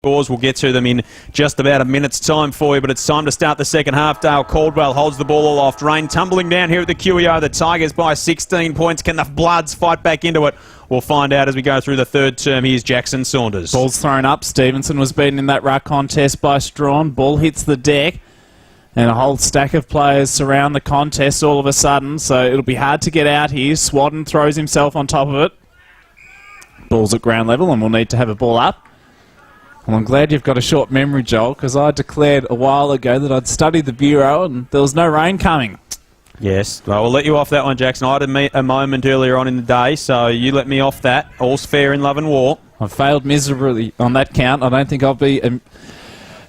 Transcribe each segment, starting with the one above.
scores. We'll get to them in just about a minute's time for you, but it's time to start the second half. Dale Caldwell holds the ball aloft. Rain tumbling down here at the QEO. The Tigers by 16 points. Can the Bloods fight back into it? We'll find out as we go through the third term. Here's Jackson Saunders. Ball's thrown up. Stevenson was beaten in that ruck contest by Strawn. Ball hits the deck. And a whole stack of players surround the contest all of a sudden, so it'll be hard to get out here. Swadden throws himself on top of it. Ball's at ground level, and we'll need to have a ball up. Well, I'm glad you've got a short memory, Joel, because I declared a while ago that I'd studied the Bureau and there was no rain coming. Yes, well, we'll let you off that one, Jackson. I had a moment earlier on in the day, so you let me off that. All's fair in love and war. I've failed miserably on that count. I don't think I'll be a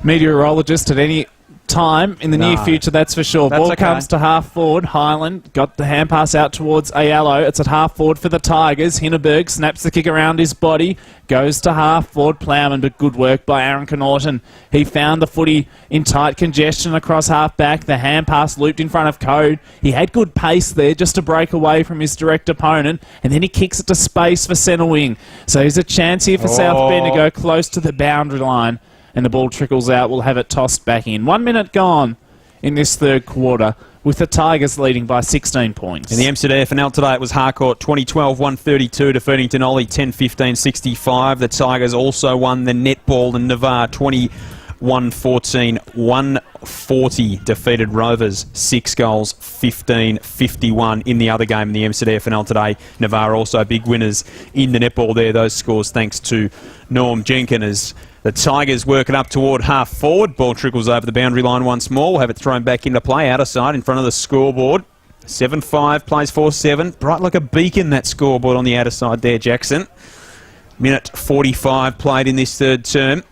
meteorologist at any time in the near future, that's for sure. Ball comes to half forward. Highland got the hand pass out towards Ayalo. It's at half forward for the Tigers. Hindenburg snaps the kick around his body, goes to half forward. Plowman, but good work by Aaron Kyneton. He found the footy in tight congestion across half back. The hand pass looped in front of Code. He had good pace there just to break away from his direct opponent, and then he kicks it to space for centre wing. So there's a chance here for South Bendigo close to the boundary line. And the ball trickles out. We'll have it tossed back in. 1 minute gone in this third quarter, with the Tigers leading by 16 points. In the MCDFNL today, it was Harcourt 2012-132, defeating Denali 10-15-65. The Tigers also won the netball in Navarre 21-14-140, defeated Rovers 6 goals, 15-51 in the other game in the MCDFNL today. Navarre also big winners in the netball there. Those scores thanks to Norm Jenkins. The Tigers working up toward half forward. Ball trickles over the boundary line once more. We'll have it thrown back into play, out of sight in front of the scoreboard. 7-5 plays 4-7. Bright like a beacon, that scoreboard on the outer side there, Jackson. Minute 45 played in this third term.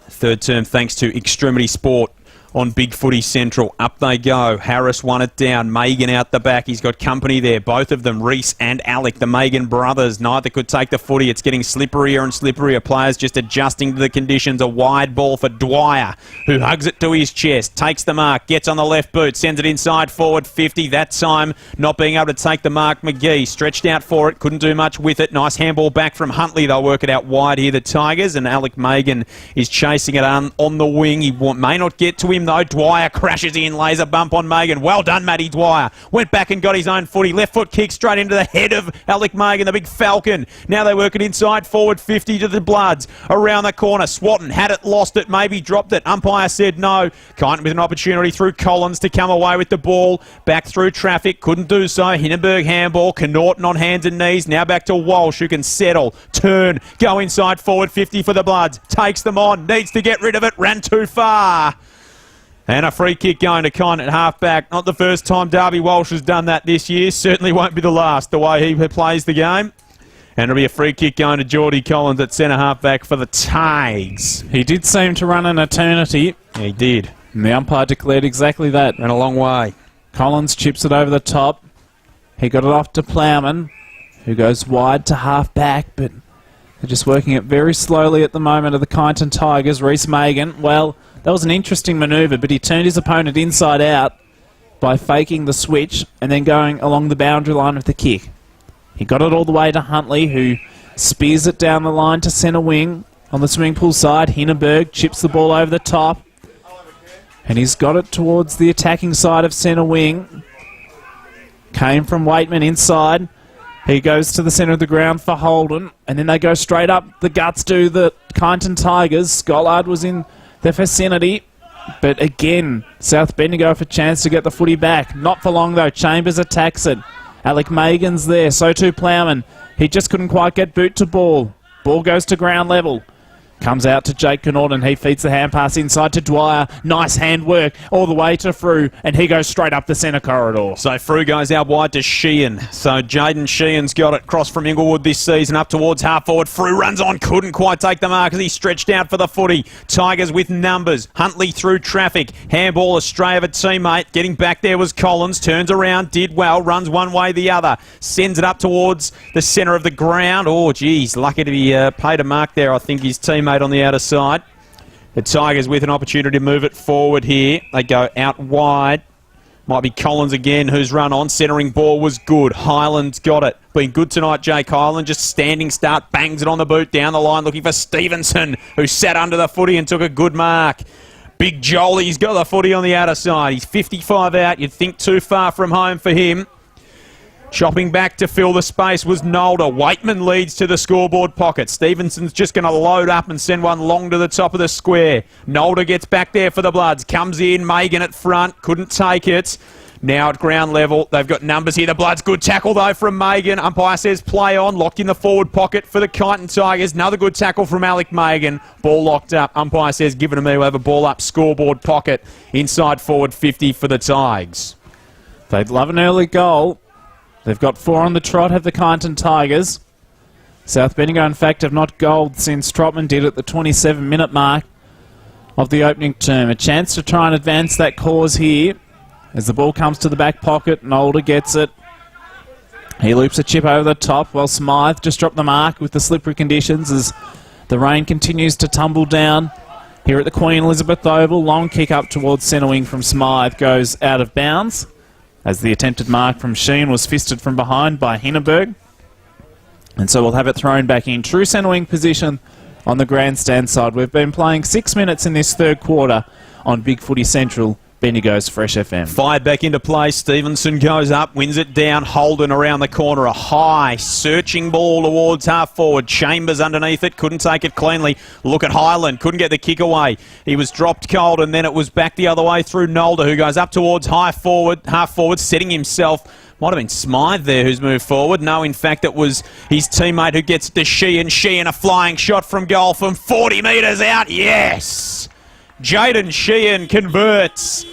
Third term thanks to Extremity Sport on Big Footy Central. Up they go. Harris won it down. Megan out the back. He's got company there. Both of them, Reese and Alec, the Megan brothers. Neither could take the footy. It's getting slipperier and slipperier. Players just adjusting to the conditions. A wide ball for Dwyer, who hugs it to his chest. Takes the mark. Gets on the left boot. Sends it inside forward 50. That time not being able to take the mark. McGee stretched out for it. Couldn't do much with it. Nice handball back from Huntley. They'll work it out wide here, the Tigers. And Alec Megan is chasing it on the wing. He may not get to him, though. Dwyer crashes in, lays a bump on Megan. Well done, Matty Dwyer. Went back and got his own footy. Left foot kick straight into the head of Alec Megan, the big Falcon. Now they work it inside forward 50 to the Bloods. Around the corner, Swatton had it, lost it, maybe dropped it. Umpire said no. Kyneton with an opportunity through Collins to come away with the ball. Back through traffic, couldn't do so. Hindenburg handball. Kyneton on hands and knees. Now back to Walsh, who can settle, turn, go inside forward 50 for the Bloods. Takes them on, needs to get rid of it, ran too far. And a free kick going to Kyneton at half-back. Not the first time Darby Walsh has done that this year. Certainly won't be the last, the way he plays the game. And it'll be a free kick going to Geordie Collins at centre half-back for the Tigers. He did seem to run an eternity. He did. And the umpire declared exactly that. Ran a long way. Collins chips it over the top. He got it off to Plowman, who goes wide to half-back, but they're just working it very slowly at the moment of the Kyneton Tigers. Reese Megan, well, that was an interesting manoeuvre, but he turned his opponent inside out by faking the switch and then going along the boundary line with the kick. He got it all the way to Huntley, who spears it down the line to centre wing on the swimming pool side. Hindenburg chips the ball over the top, and he's got it towards the attacking side of centre wing. Came from Waitman inside. He goes to the centre of the ground for Holden, and then they go straight up. The guts do the Kyneton Tigers. Scollard was in the vicinity, but again, South Bendigo for a chance to get the footy back. Not for long, though. Chambers attacks it. Alec Megan's there, so too Plowman. He just couldn't quite get boot to ball. Ball goes to ground level. Comes out to Jake Kyneton. He feeds the hand pass inside to Dwyer. Nice hand work all the way to Frew, and he goes straight up the centre corridor. So Frew goes out wide to Sheehan. So Jaden Sheehan's got it cross from Inglewood this season up towards half forward. Frew runs on, couldn't quite take the mark as he stretched out for the footy. Tigers with numbers. Huntley through traffic. Handball astray of a teammate. Getting back there was Collins. Turns around, did well, runs one way the other. Sends it up towards the centre of the ground. Oh, geez, lucky to be paid a mark there, I think, his teammate on the outer side. The Tigers with an opportunity to move it forward here. They go out wide Might be Collins again, who's run on. Centering ball was good. Highland's got it. Been good tonight, Jake Highland. Just standing start, bangs it on the boot down the line, looking for Stevenson, who sat under the footy and took a good mark. Big Jolie's got the footy on the outer side. He's 55 out. You'd think too far from home for him. Chopping back to fill the space was Nolder. Waitman leads to the scoreboard pocket. Stevenson's just going to load up and send one long to the top of the square. Nolder gets back there for the Bloods. Comes in, Megan at front. Couldn't take it. Now at ground level, they've got numbers here. The Bloods, good tackle though from Megan. Umpire says play on. Locked in the forward pocket for the Kyneton Tigers. Another good tackle from Alec Megan. Ball locked up. Umpire says give it to me. We'll have a ball up scoreboard pocket. Inside forward 50 for the Tigers. They'd love an early goal. They've got 4 on the trot, have the Kyneton Tigers. South Bendigo, in fact, have not goaled since Trotman did at the 27-minute mark of the opening term. A chance to try and advance that cause here as the ball comes to the back pocket. Nolder gets it. He loops a chip over the top while Smythe just dropped the mark with the slippery conditions as the rain continues to tumble down here at the Queen Elizabeth Oval. Long kick up towards centre wing from Smythe goes out of bounds, as the attempted mark from Sheen was fisted from behind by Hindenburg. And so we'll have it thrown back in. True centre wing position on the grandstand side. We've been playing 6 minutes in this third quarter on Big Footy Central, Bendigo's Fresh FM. Fired back into play. Stevenson goes up, wins it down. Holden around the corner. A high, searching ball towards half forward. Chambers underneath it. Couldn't take it cleanly. Look at Highland. Couldn't get the kick away. He was dropped cold, and then it was back the other way through Nolder, who goes up towards half forward, setting himself. Might have been Smythe there who's moved forward. No, in fact, it was his teammate who gets to Sheehan. Sheehan, a flying shot from goal from 40 metres out. Yes! Jaden Sheehan converts.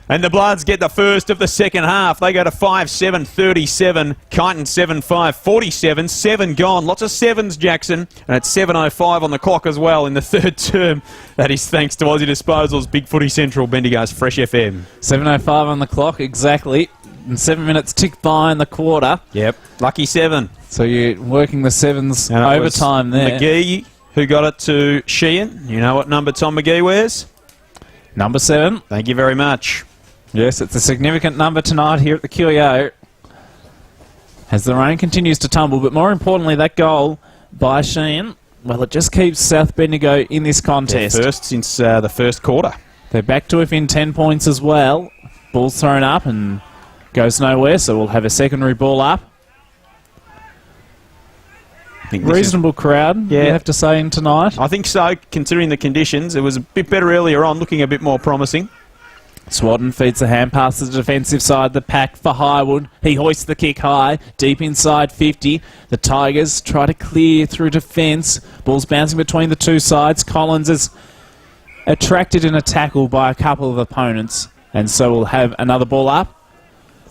And the Bloods get the first of the second half. They go to 5-7-37. Kyneton 7-5-47. 7 gone. Lots of sevens, Jackson. And it's 7:05 on the clock as well in the third term. That is thanks to Aussie Disposals, Big Footy Central, Bendigo's Fresh FM. 7:05 on the clock, exactly. And 7 minutes tick by in the quarter. Yep. Lucky 7. So you're working the sevens overtime there. McGee, who got it to Sheehan. You know what number Tom McGee wears? Number 7. Thank you very much. Yes, it's a significant number tonight here at the QEO as the rain continues to tumble. But more importantly, that goal by Sheen, well, it just keeps South Bendigo in this contest. Their first since the first quarter. They're back to within 10 points as well. Ball's thrown up and goes nowhere, so we'll have a secondary ball up. Reasonable crowd, you have to say, in tonight. I think so, considering the conditions. It was a bit better earlier on, looking a bit more promising. Swadden feeds the hand pass to the defensive side, the pack for Highwood. He hoists the kick high, deep inside 50. The Tigers try to clear through defence. Ball's bouncing between the two sides. Collins is attracted in a tackle by a couple of opponents, and so we'll have another ball up.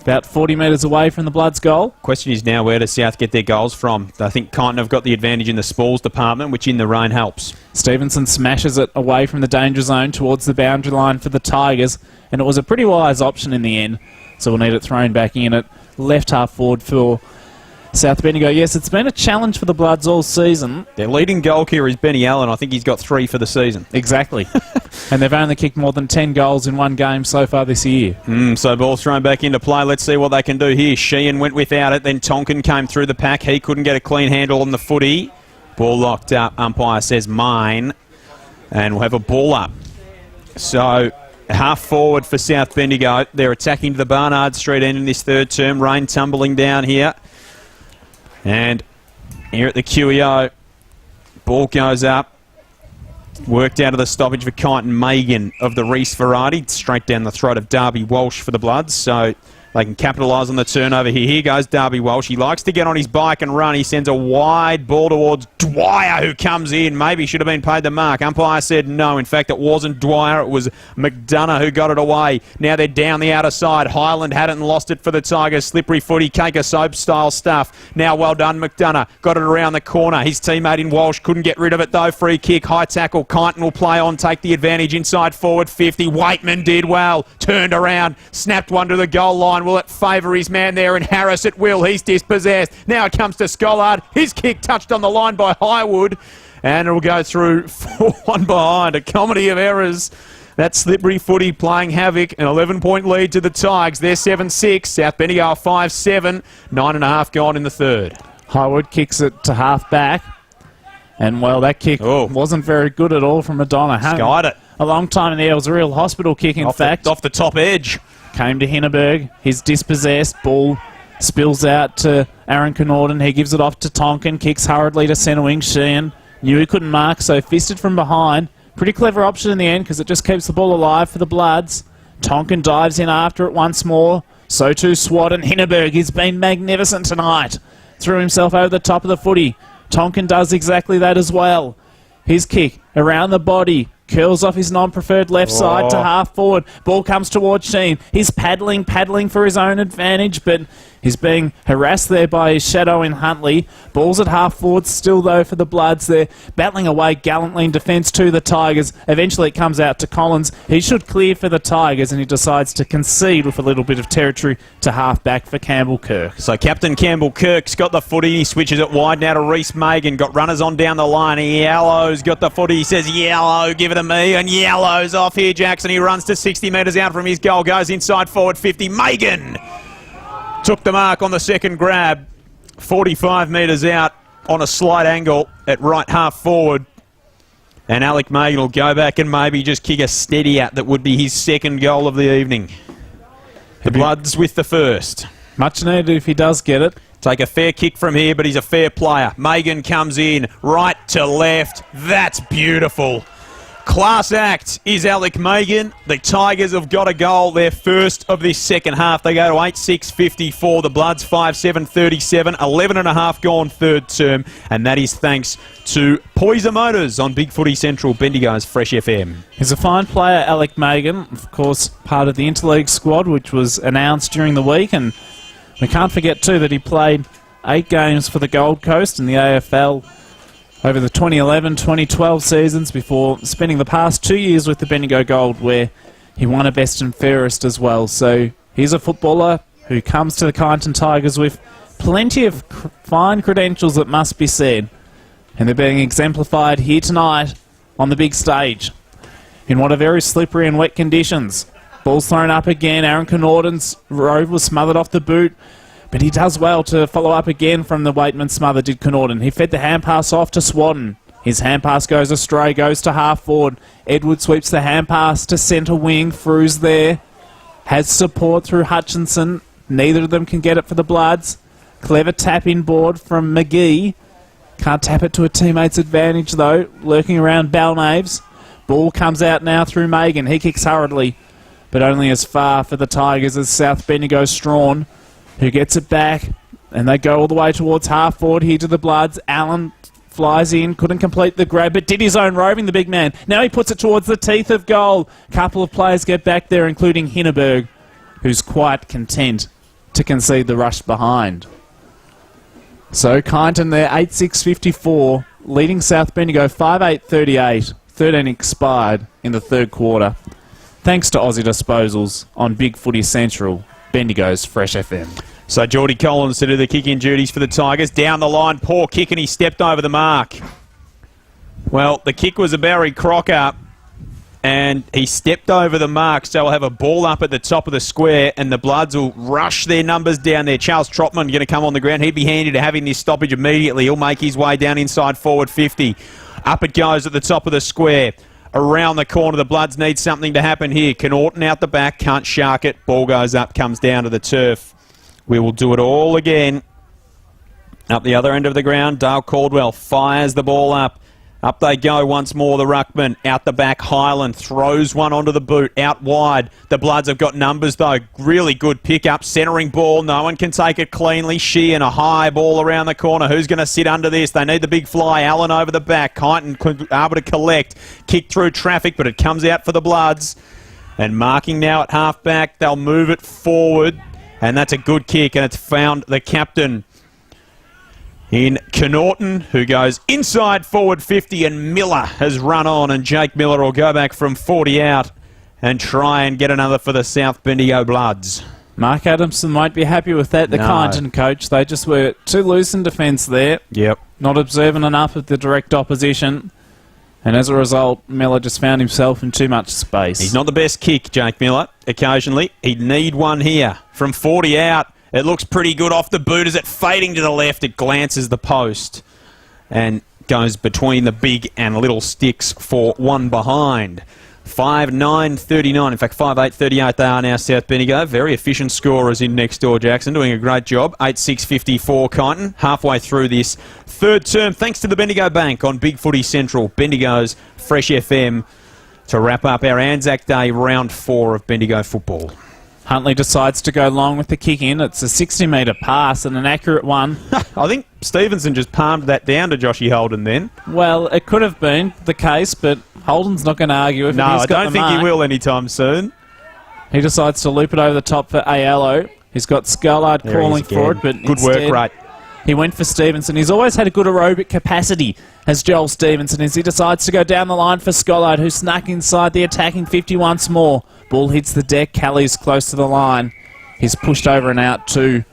About 40 metres away from the Bloods' goal. Question is now, where does South get their goals from? I think Kyneton have got the advantage in the spoils department, which in the rain helps. Stevenson smashes it away from the danger zone towards the boundary line for the Tigers, and it was a pretty wise option in the end, so we'll need it thrown back in at left half forward for South Bendigo. Yes, it's been a challenge for the Bloods all season. Their leading goal kicker is Benny Allen. I think he's got 3 for the season. Exactly. And they've only kicked more than 10 goals in one game so far this year. So ball thrown back into play. Let's see what they can do here. Sheehan went without it. Then Tonkin came through the pack. He couldn't get a clean handle on the footy. Ball locked up. Umpire says mine. And we'll have a ball up. So half forward for South Bendigo. They're attacking to the Barnard Street end in this third term. Rain tumbling down here. And here at the QEO, ball goes up. Worked out of the stoppage for Kyneton. Megan of the Reese variety. Straight down the throat of Darby Walsh for the Bloods. So they can capitalise on the turnover here. Here goes Darby Walsh. He likes to get on his bike and run. He sends a wide ball towards Dwyer, who comes in. Maybe should have been paid the mark. Umpire said no. In fact, it wasn't Dwyer. It was McDonough who got it away. Now they're down the outer side. Highland had it and lost it for the Tigers. Slippery footy, cake of soap style stuff. Now well done, McDonough. Got it around the corner. His teammate in Walsh couldn't get rid of it though. Free kick, high tackle. Kyneton will play on, take the advantage inside forward 50. Waitman did well. Turned around, snapped one to the goal line. Will it favour his man there? And Harris at will. He's dispossessed. Now it comes to Scollard. His kick touched on the line by Highwood. And it'll go through 4-1 behind. A comedy of errors That slippery footy playing havoc. An 11-point lead to the Tigers. They're 7-6. South Bendigo are 5-7. 9.5 gone in the third. Highwood kicks it to half back. And, well, that kick wasn't very good at all from Madonna. Skied it. A long time in there. It was a real hospital kick, in fact. Off the top edge. Came to Hinneberg. He's dispossessed. Ball spills out to Aaron Kyneton. He gives it off to Tonkin. Kicks hurriedly to centre wing. Sheehan knew he couldn't mark, so fisted from behind. Pretty clever option in the end because it just keeps the ball alive for the Bloods. Tonkin dives in after it once more. So too Swat, and Hinneberg has been magnificent tonight. Threw himself over the top of the footy. Tonkin does exactly that as well. His kick around the body. Curls off his non-preferred left side to half forward. Ball comes towards Sheen. He's paddling for his own advantage, but he's being harassed there by his shadow in Huntley. Ball's at half forward still, though, for the Bloods. They're battling away gallantly in defence to the Tigers. Eventually it comes out to Collins. He should clear for the Tigers, and he decides to concede with a little bit of territory to half back for Campbell Kirk. So Captain Campbell Kirk's got the footy. He switches it wide now to Reese Megan. Got runners on down the line. Yellow's got the footy. He says, Yellow, give it to me. And Yellow's off here, Jackson. He runs to 60 metres out from his goal. Goes inside forward 50. Megan took the mark on the second grab. 45 metres out on a slight angle at right half forward. And Alec Megan will go back and maybe just kick a steady out. That would be his second goal of the evening. The Bloods with the first. Much needed if he does get it. Take a fair kick from here, but he's a fair player. Megan comes in, right to left. That's beautiful. Class act is Alec Megan. The Tigers have got a goal, their first of this second half. They go to 8-6-54. The Bloods 5-7-37. 11.5 gone third term. And that is thanks to Poisa Motors on Big Footy Central, Bendigo's Fresh FM. He's a fine player, Alec Megan. Of course, part of the Interleague squad, which was announced during the week. And we can't forget, too, that he played 8 games for the Gold Coast in the AFL over the 2011-2012 seasons before spending the past 2 years with the Bendigo Gold, where he won a best and fairest as well. So he's a footballer who comes to the Kyneton Tigers with plenty of fine credentials, it must be said. And they're being exemplified here tonight on the big stage in what are very slippery and wet conditions. Ball's thrown up again. Aaron Kyneton's robe was smothered off the boot. But he does well to follow up again from the Waitman smother, did Kyneton. He fed the hand pass off to Swadden. His hand pass goes astray, goes to half forward. Edward sweeps the hand pass to centre wing. Frew's there. Has support through Hutchinson. Neither of them can get it for the Bloods. Clever tap in board from McGee. Can't tap it to a teammate's advantage, though. Lurking around Balnaves. Ball comes out now through Megan. He kicks hurriedly, but only as far for the Tigers as South Bendigo Strawn, who gets it back, and they go all the way towards half forward here to the Bloods. Allen flies in, couldn't complete the grab, but did his own roving, the big man. Now he puts it towards the teeth of goal. A couple of players get back there, including Hinneberg, who's quite content to concede the rush behind. So Kyneton there, 8-6-54, leading South Bendigo 5-8-38. 13 expired in the third quarter. Thanks to Aussie Disposals on Big Footy Central, Bendigo's Fresh FM. So Geordie Collins to do the kick-in duties for the Tigers. Down the line, poor kick, and he stepped over the mark. Well, the kick was a Barry Crocker, and he stepped over the mark, so we'll have a ball up at the top of the square, and the Bloods will rush their numbers down there. Charles Trotman going to come on the ground. He'd be handy to having this stoppage immediately. He'll make his way down inside forward 50. Up it goes at the top of the square. Around the corner, the Bloods need something to happen here. Kyneton out the back, can't shark it. Ball goes up, comes down to the turf. We will do it all again. Up the other end of the ground, Dale Caldwell fires the ball up. Up they go once more, the ruckman. Out the back, Highland throws one onto the boot, out wide. The Bloods have got numbers, though. Really good pick-up, centering ball. No one can take it cleanly. Sheehan, a high ball around the corner. Who's going to sit under this? They need the big fly. Allen over the back. Kyneton could able to collect. Kick through traffic, but it comes out for the Bloods. And marking now at half-back. They'll move it forward. And that's a good kick, and it's found the captain in Kyneton, who goes inside forward 50, and Miller has run on, and Jake Miller will go back from 40 out and try and get another for the South Bendigo Bloods. Mark Adamson won't be happy with that, the Kyneton coach. They just were too loose in defence there. Yep. Not observant enough of the direct opposition. And as a result, Miller just found himself in too much space. He's not the best kick, Jake Miller, occasionally. He'd need one here. From 40 out, it looks pretty good off the boot. As it fading to the left, it glances the post and goes between the big and little sticks for one behind. 5-9-39, in fact 5-8-38 they are now, South Bendigo. Very efficient scorers in next door, Jackson, doing a great job. 8-6-54 Kyneton, halfway through this third term, thanks to the Bendigo Bank on Big Footy Central, Bendigo's Fresh FM, to wrap up our Anzac Day round 4 of Bendigo football. Huntley decides to go long with the kick in. It's a 60-metre pass and an accurate one. I think Stevenson just palmed that down to Joshy Holden then. Well, it could have been the case, but Holden's not going to argue if no, he's got I don't think he will anytime soon. He decides to loop it over the top for Aiello. He's got Scullard calling for it, but good work rate. He went for Stevenson. He's always had a good aerobic capacity as Joel Stevenson as he decides to go down the line for Scullard, who snuck inside the attacking 50 once more. Ball hits the deck. Kelly's close to the line. He's pushed over and out too,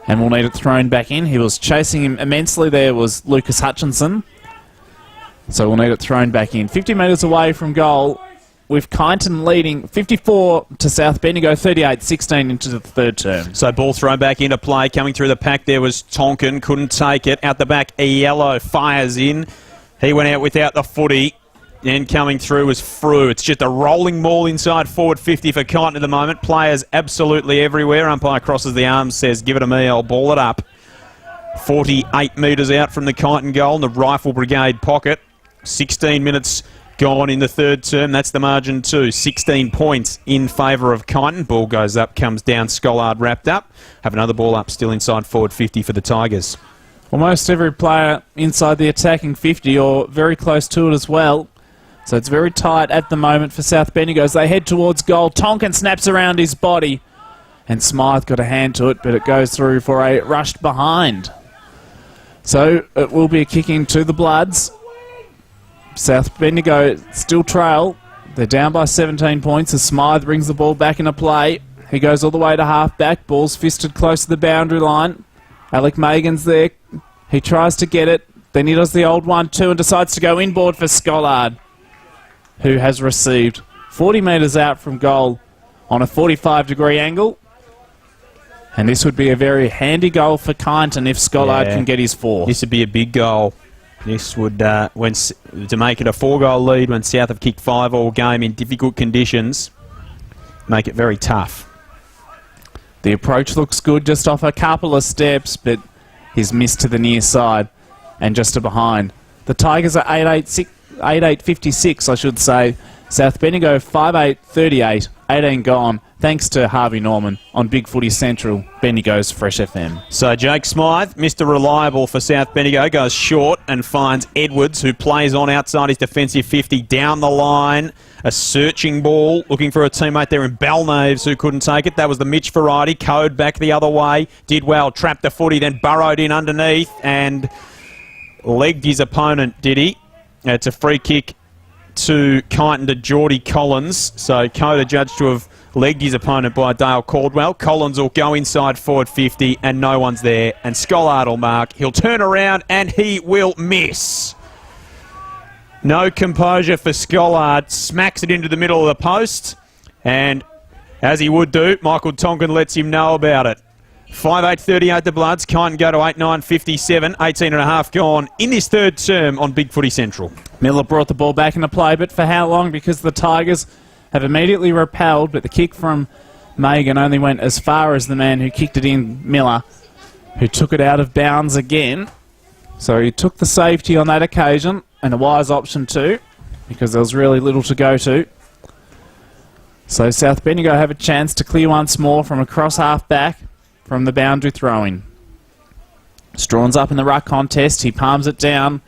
and will need it thrown back in. He was chasing him immensely. There was Lucas Hutchinson. So we'll need it thrown back in. 50 metres away from goal, with Kyneton leading 54 to South Bendigo, 38-16 into the third term. So ball thrown back into play. Coming through the pack there was Tonkin. Couldn't take it. Out the back, Yellow fires in. He went out without the footy. And coming through was Frew. It's just a rolling maul inside forward 50 for Kyneton at the moment. Players absolutely everywhere. Umpire crosses the arms, says, give it to me, I'll ball it up. 48 metres out from the Kyneton goal in the Rifle Brigade pocket. 16 minutes gone in the third term. That's the margin too. 16 points in favour of Kyneton. Ball goes up, comes down, Scollard wrapped up. Have another ball up still inside forward 50 for the Tigers. Almost every player inside the attacking 50 or very close to it as well. So it's very tight at the moment for South Bendigo as they head towards goal. Tonkin snaps around his body and Smythe got a hand to it, but it goes through for a rushed behind. So it will be a kick into the Bloods. South Bendigo still trail. They're down by 17 points as Smythe brings the ball back into play. He goes all the way to half-back. Ball's fisted close to the boundary line. Alec Megan's there. He tries to get it. Then he does the old 1-2 and decides to go inboard for Scollard, who has received 40 metres out from goal on a 45-degree angle. And this would be a very handy goal for Kyneton if Scollard can get his 4. This would be a big goal. This would, to make it a 4-goal lead when South have kicked 5 all game in difficult conditions, make it very tough. The approach looks good just off a couple of steps, but he's missed to the near side and just to behind. The Tigers are 8-8-56, I should say. South Bendigo 5-8-38, 18 gone, thanks to Harvey Norman on Big Footy Central, Bendigo's Fresh FM. So Jake Smythe, Mr. Reliable for South Bendigo, goes short and finds Edwards, who plays on outside his defensive 50 down the line. A searching ball, looking for a teammate there in Balnaves, who couldn't take it. That was the Mitch variety. Code back the other way, did well, trapped the footy, then burrowed in underneath and legged his opponent, did he? It's a free kick to Kyneton to Geordie Collins. So Coda judged to have legged his opponent by Dale Caldwell. Collins will go inside forward 50 and no one's there. And Scollard will mark. He'll turn around and he will miss. No composure for Scollard. Smacks it into the middle of the post. And as he would do, Michael Tonkin lets him know about it. 5-8-38 the Bloods. Kyneton go to 8-9-57. 18 and a half gone in this third term on Big Footy Central. Miller brought the ball back into play, but for how long? Because the Tigers have immediately repelled, but the kick from Megan only went as far as the man who kicked it in, Miller, who took it out of bounds again. So he took the safety on that occasion, and a wise option too, because there was really little to go to. So South Bendigo have a chance to clear once more from across half-back from the boundary throwing. Strawn's up in the ruck contest. He palms it down.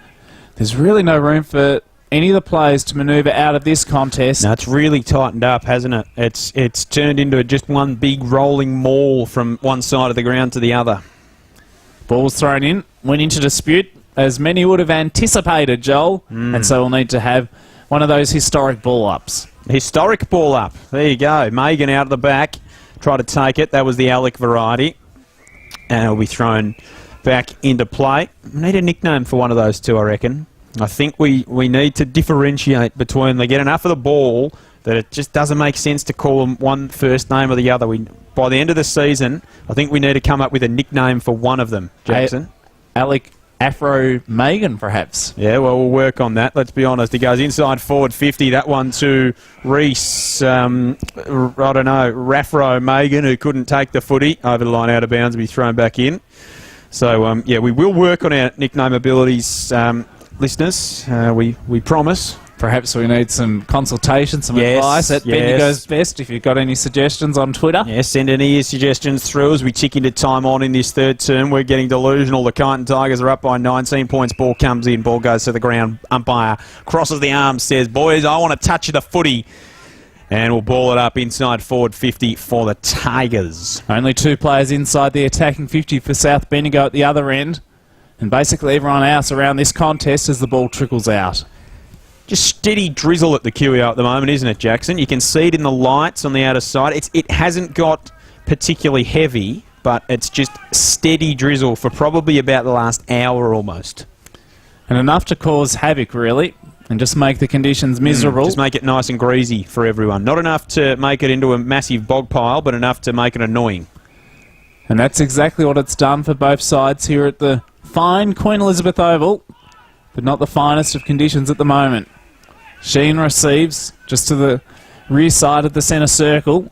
There's really no room for any of the players to manoeuvre out of this contest. Now, it's really tightened up, hasn't it? It's turned into just one big rolling maul from one side of the ground to the other. Ball's thrown in, went into dispute, as many would have anticipated, Joel. And so we'll need to have one of those historic ball-ups. Historic ball-up. There you go. Megan out of the back. Try to take it. That was the Alec variety. And it'll be thrown back into play. Need a nickname for one of those two, I reckon. I think we need to differentiate between they get enough of the ball that it just doesn't make sense to call them one first name or the other. By the end of the season, I think we need to come up with a nickname for one of them, Jackson. Alec Afro Megan, perhaps. Yeah, well, we'll work on that. Let's be honest. He goes inside forward 50. That one to Reese, I don't know, Raffro Megan, who couldn't take the footy over the line out of bounds and be thrown back in. So, yeah, we will work on our nickname abilities, listeners. We promise. Perhaps we need some consultation, some advice at Bendigo's Best. If you've got any suggestions on Twitter. Yes, send any of your suggestions through as we tick into time on in this third term. We're getting delusional. The Kyneton Tigers are up by 19 points. Ball comes in. Ball goes to the ground. Umpire crosses the arms, says, boys, I want to touch the footy. And we'll ball it up inside forward 50 for the Tigers. Only 2 players inside the attacking 50 for South Bendigo at the other end. And basically everyone else around this contest as the ball trickles out. Just steady drizzle at the QEO at the moment, isn't it, Jackson? You can see it in the lights on the outer side. It hasn't got particularly heavy, but it's just steady drizzle for probably about the last hour almost. And enough to cause havoc, really, and just make the conditions miserable. Just make it nice and greasy for everyone. Not enough to make it into a massive bog pile, but enough to make it annoying. And that's exactly what it's done for both sides here at the fine Queen Elizabeth Oval, but not the finest of conditions at the moment. Sheen receives just to the rear side of the centre circle.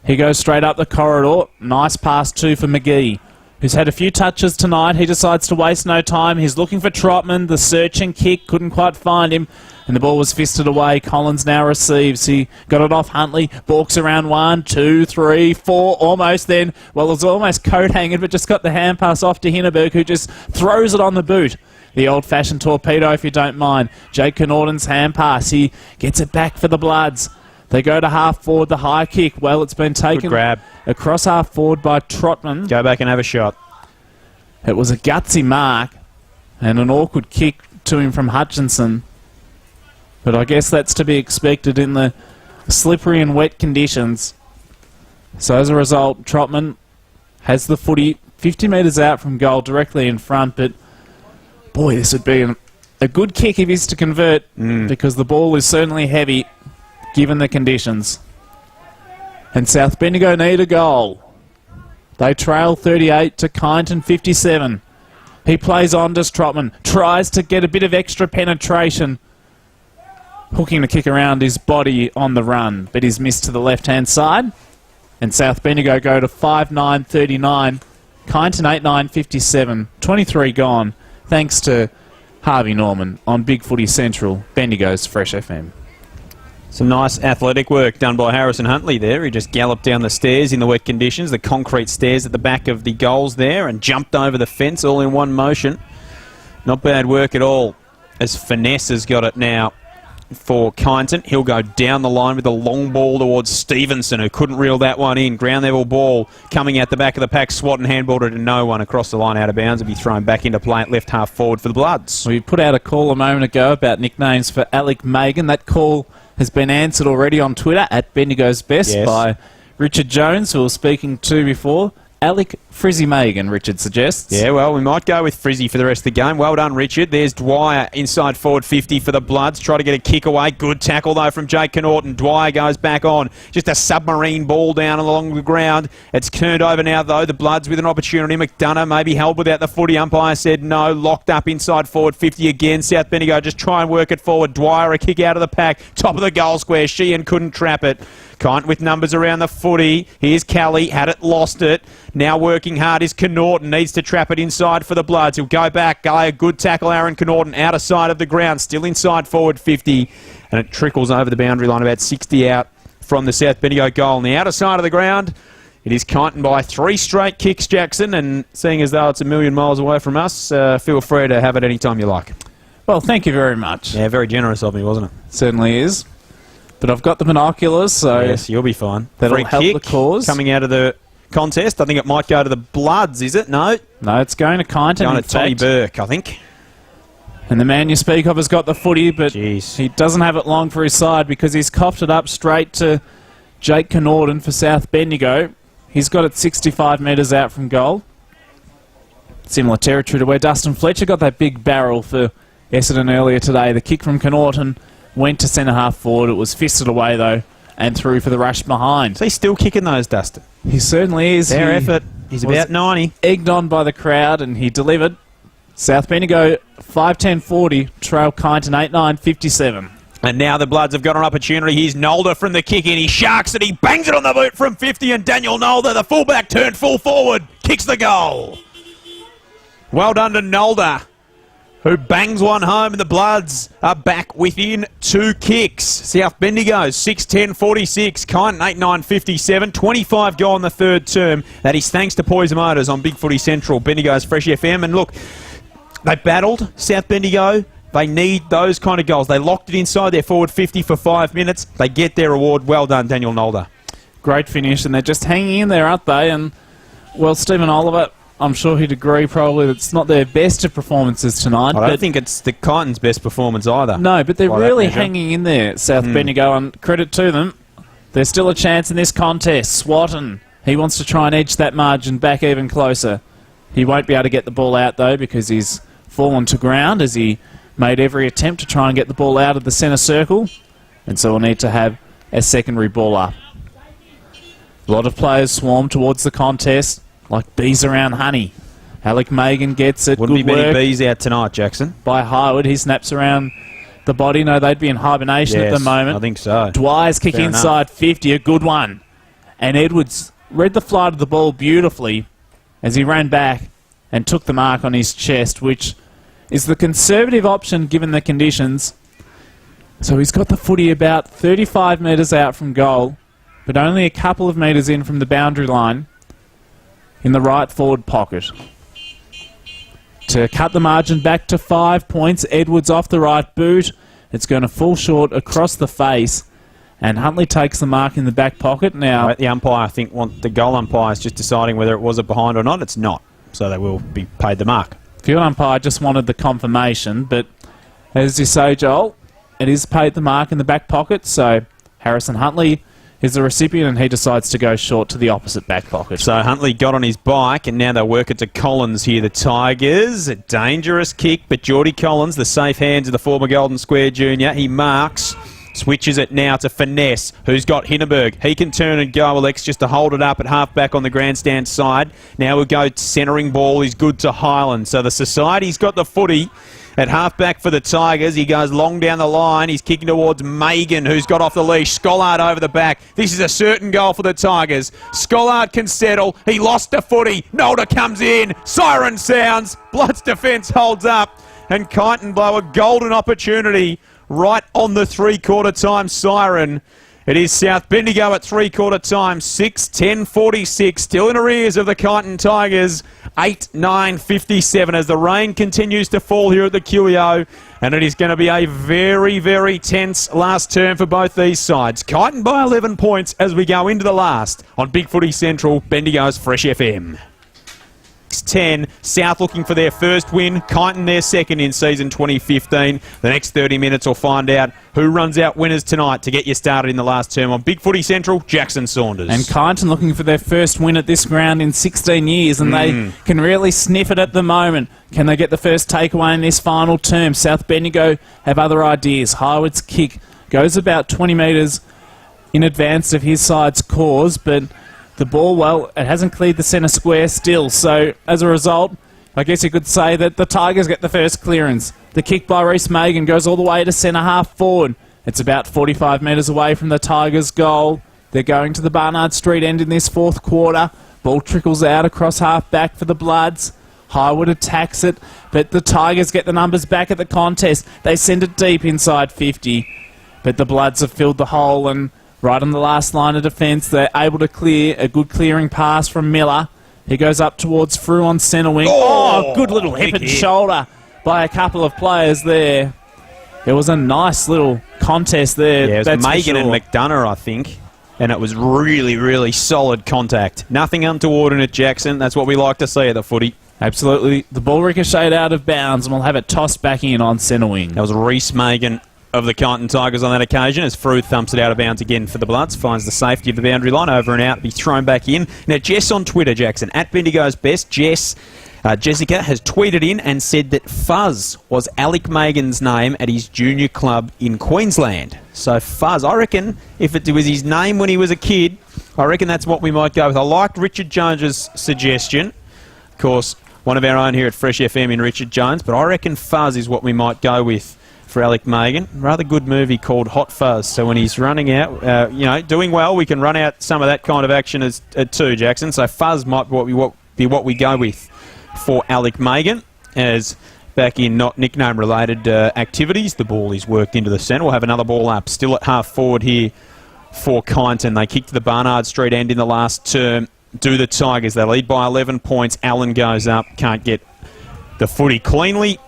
He goes straight up the corridor. Nice pass too for McGee, who's had a few touches tonight. He decides to waste no time. He's looking for Trotman. The search and kick couldn't quite find him, and the ball was fisted away. Collins now receives. He got it off Huntley. Balks around 1, 2, 3, 4, almost then. Well, it was almost coat hanging, but just got the hand pass off to Hinneberg, who just throws it on the boot. The old-fashioned torpedo, if you don't mind. Jake Kyneton's hand pass. He gets it back for the Bloods. They go to half forward, the high kick. Well, it's been taken grab across half forward by Trotman. Go back and have a shot. It was a gutsy mark and an awkward kick to him from Hutchinson. But I guess that's to be expected in the slippery and wet conditions. So as a result, Trotman has the footy 50 metres out from goal, directly in front, but boy, this would be a good kick if he's to convert, because the ball is certainly heavy given the conditions. And South Bendigo need a goal. They trail 38 to Kyneton 57. He plays on to Trotman, tries to get a bit of extra penetration, hooking the kick around his body on the run, but he's missed to the left-hand side. And South Bendigo go to 5-9-39. Kyneton 8-9-57. 23 gone. Thanks to Harvey Norman on Big Footy Central, Bendigo's Fresh FM. Some nice athletic work done by Harrison Huntley there. He just galloped down the stairs in the wet conditions, the concrete stairs at the back of the goals there, and jumped over the fence all in one motion. Not bad work at all, as Finesse has got it now for Kyneton. He'll go down the line with a long ball towards Stevenson, who couldn't reel that one in. Ground level ball coming out the back of the pack. Swat and handballed it to no one across the line out of bounds. It'll be thrown back into play at left half forward for the Bloods. We put out a call a moment ago about nicknames for Alec Megan. That call has been answered already on Twitter at Bendigo's Best by Richard Jones, who we were speaking to before. Alec Frizzy Megan, Richard suggests. Yeah, well, we might go with Frizzy for the rest of the game. Well done, Richard. There's Dwyer inside forward 50 for the Bloods. Try to get a kick away. Good tackle, though, from Jake Kyneton. Dwyer goes back on. Just a submarine ball down along the ground. It's turned over now, though. The Bloods with an opportunity. McDonough maybe held without the footy. Umpire said no. Locked up inside forward 50 again. South Bendigo just try and work it forward. Dwyer a kick out of the pack. Top of the goal square. Sheehan couldn't trap it. Kyneton with numbers around the footy. Here's Kelly. Had it, lost it. Now working hard is Kyneton. Needs to trap it inside for the Bloods. He'll go back. A good tackle, Aaron Kyneton. Outer side of the ground. Still inside forward 50. And it trickles over the boundary line about 60 out from the South Bendigo goal. On the outer side of the ground, it is Kyneton by 3 straight kicks, Jackson. And seeing as though it's a million miles away from us, feel free to have it any time you like. Well, thank you very much. Yeah, very generous of me, wasn't it? Certainly is. But I've got the binoculars, so yes, you'll be fine. That'll Free help kick the cause. Coming out of the contest. I think it might go to the Bloods, is it? No, it's going to Kyneton. Going to Tommy Burke, I think. And the man you speak of has got the footy, but Jeez. He doesn't have it long for his side because he's coughed it up straight to Jake Kyneton for South Bendigo. He's got it 65 metres out from goal. Similar territory to where Dustin Fletcher got that big barrel for Essendon earlier today. The kick from Kyneton went to centre half forward. It was fisted away, though, and through for the rush behind. So he's still kicking those, Dustin. He certainly is. Fair effort. He's about 90. Egged on by the crowd, and he delivered. South Bendigo 5-10-40, trail Kyneton 8-9-57. And now the Bloods have got an opportunity. Here's Nolder from the kick in. He sharks it. He bangs it on the boot from 50. And Daniel Nolder, the fullback, turned full forward. Kicks the goal. Well done to Nolder, who bangs one home. And the Bloods are back within 2 kicks. South Bendigo 6-10-46. Kyneton 8-9-57. 25 goal in the third term. That is thanks to Poison Motors on Big Footy Central. Bendigo's Fresh FM. And look, they battled South Bendigo. They need those kind of goals. They locked it inside their forward 50 for 5 minutes. They get their reward. Well done, Daniel Nolder. Great finish, and they're just hanging in there, aren't they? And, well, Stephen Oliver, I'm sure he'd agree probably that it's not their best of performances tonight. I don't think it's the Kyneton's best performance either. No, but they're really hanging in there, South Bendigo, and credit to them. There's still a chance in this contest. Swatton, he wants to try and edge that margin back even closer. He won't be able to get the ball out, though, because he's fallen to ground as he made every attempt to try and get the ball out of the centre circle, and so we'll need to have a secondary ball up. A lot of players swarm towards the contest, like bees around honey. Alec Megan gets it. Wouldn't Good be many work bees out tonight, Jackson. by Harwood. He snaps around the body. No, they'd be in hibernation at the moment. I think so. Dwyer's kick Fair inside enough. 50, a good one. And Edwards read the flight of the ball beautifully as he ran back and took the mark on his chest, which is the conservative option given the conditions. So he's got the footy about 35 metres out from goal, but only a couple of metres in from the boundary line in the right forward pocket. To cut the margin back to 5 points, Edwards off the right boot. It's going to fall short across the face, and Huntley takes the mark in the back pocket. Now, The umpire, I think, the goal umpire is just deciding whether it was a behind or not. It's not, so they will be paid the mark. field umpire just wanted the confirmation, but as you say, Joel, it is paid the mark in the back pocket, so Harrison Huntley is the recipient, and he decides to go short to the opposite back pocket. So Huntley got on his bike, and now they'll work it to Collins here. The Tigers, a dangerous kick, but Geordie Collins, the safe hands of the former Golden Square junior, he marks, switches it now to Finesse, who's got Hindenburg. He can turn and go, Alex, just to hold it up at half-back on the grandstand side. Now we'll go centering ball. He's good to Highland. So the Society's got the footy at half-back for the Tigers. He goes long down the line. He's kicking towards Megan, who's got off the leash. Scollard over the back. This is a certain goal for the Tigers. Scollard can settle. He lost the footy. Nolder comes in. Siren sounds. Blood's defence holds up. And Kyneton blow a golden opportunity right on the three-quarter time siren. It is South Bendigo at three-quarter time, 6-10-46, still in arrears of the Kyneton Tigers, 8-9-57 as the rain continues to fall here at the QEO, and it is going to be a very, very tense last term for both these sides. Kyneton by 11 points as we go into the last on Big Footy Central, Bendigo's Fresh FM. 10. South looking for their first win. Kyneton their second in season 2015. The next 30 minutes will find out who runs out winners tonight to get you started in the last term on Big Footy Central. Jackson Saunders. And Kyneton looking for their first win at this ground in 16 years, and they can really sniff it at the moment. Can they get the first takeaway in this final term? South Bendigo have other ideas. Highwood's kick goes about 20 metres in advance of his side's cause, but the ball, well, it hasn't cleared the centre square still. So, as a result, I guess you could say that the Tigers get the first clearance. The kick by Reece Megan goes all the way to centre half forward. It's about 45 metres away from the Tigers' goal. They're going to the Barnard Street end in this fourth quarter. Ball trickles out across half back for the Bloods. Highwood attacks it, but the Tigers get the numbers back at the contest. They send it deep inside 50, but the Bloods have filled the hole, and right on the last line of defence, they're able to clear a good clearing pass from Miller. He goes up towards Frew on centre wing. Oh, good little hip and shoulder by a couple of players there. It was a nice little contest there. Yeah, it was Megan and McDonough, I think. And it was really, really solid contact. Nothing untoward in it, Jackson. That's what we like to see at the footy. Absolutely. The ball ricocheted out of bounds, and we'll have it tossed back in on centre wing. That was Reece Megan of the Kyneton Tigers on that occasion as Frew thumps it out of bounds again for the Bloods, finds the safety of the boundary line, over and out, be thrown back in. Now, Jess on Twitter, Jackson, at Bendigo's Best, Jess Jessica has tweeted in and said that Fuzz was Alec Megan's name at his junior club in Queensland. So Fuzz, I reckon if it was his name when he was a kid, I reckon that's what we might go with. I liked Richard Jones's suggestion. Of course, one of our own here at Fresh FM in Richard Jones, but I reckon Fuzz is what we might go with for Alec Megan. Rather good movie called Hot Fuzz. So when he's running out, doing well, we can run out some of that kind of action as too, Jackson. So Fuzz might be what we go with for Alec Megan. As back in not nickname-related activities, the ball is worked into the centre. We'll have another ball up, still at half forward here for Kyneton. They kicked the Barnard Street end in the last term. Do the Tigers. They lead by 11 points. Allen goes up, can't get the footy cleanly.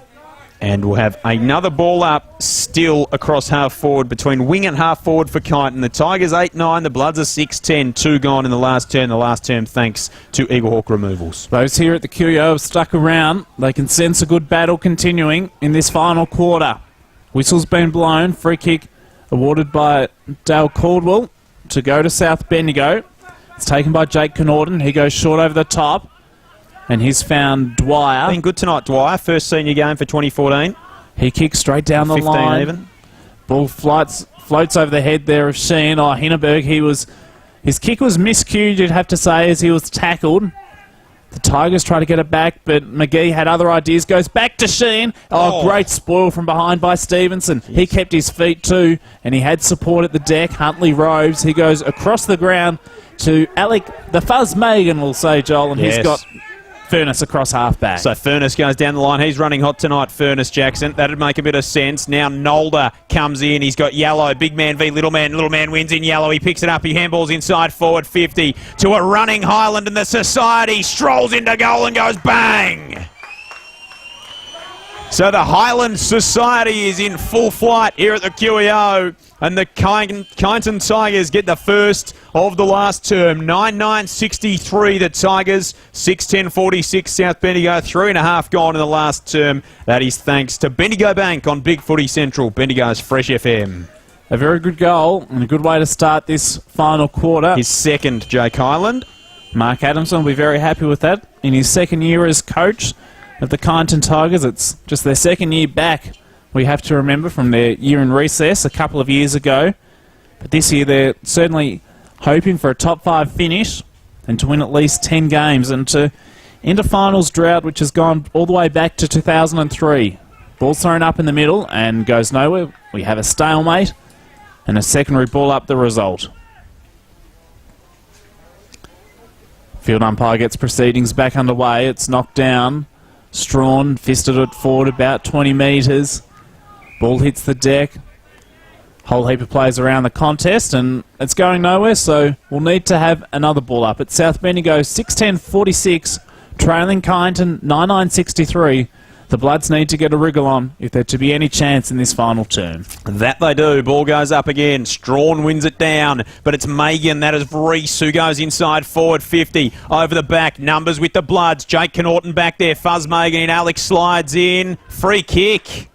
And we'll have another ball up, still across half forward, between wing and half forward for Kyneton. The Tigers 8-9, the Bloods are 6-10, 2 gone in the last term thanks to Eaglehawk removals. Those here at the QEO have stuck around. They can sense a good battle continuing in this final quarter. Whistle's been blown, free kick awarded by Dale Caldwell to go to South Bendigo. It's taken by Jake Kyneton. He goes short over the top. And he's found Dwyer. Been good tonight, Dwyer. First senior game for 2014. He kicks straight down the 15 line. Even. Ball floats over the head there of Sheen. Hindenburg, his kick was miscued, you'd have to say, as he was tackled. The Tigers try to get it back, but McGee had other ideas. Goes back to Sheen. Great spoil from behind by Stevenson. Yes. He kept his feet too, and he had support at the deck. Huntley Robes. He goes across the ground to Alec, the Fuzz Megan, we'll say, Joel, and he's got Furness across half-back. So Furness goes down the line. He's running hot tonight, Furness, Jackson. That'd make a bit of sense. Now Nolder comes in. He's got Yellow. Big man v Little man. Little man wins in Yellow. He picks it up. He handballs inside forward 50 to a running Highland, and the Society strolls into goal and goes bang. So the Highland Society is in full flight here at the QEO, and the Kyneton Tigers get the first of the last term. 9-9-63 the Tigers, 6-10-46 South Bendigo, 3.5 gone in the last term. That is thanks to Bendigo Bank on Big Footy Central, Bendigo's Fresh FM. A very good goal and a good way to start this final quarter. His second, Jake Highland. Mark Adamson will be very happy with that. In his second year as coach of the Kyneton Tigers, it's just their second year back, we have to remember, from their year in recess a couple of years ago. But this year they're certainly hoping for a top 5 finish and to win at least 10 games and to end a finals drought which has gone all the way back to 2003. Ball's thrown up in the middle and goes nowhere. We have a stalemate and a secondary ball up the result. Field umpire gets proceedings back underway. It's knocked down. Strawn fisted it forward about 20 metres. Ball hits the deck. Whole heap of players around the contest, and it's going nowhere, so we'll need to have another ball up. At South Bendigo, 6-10-46, trailing Kyneton, 9-9-63. The Bloods need to get a wriggle on if there to be any chance in this final term. That they do. Ball goes up again. Strawn wins it down, but it's Megan. That is Reese who goes inside forward 50. Over the back, numbers with the Bloods. Jake Kyneton back there. Fuzz Megan and Alex slides in. Free kick.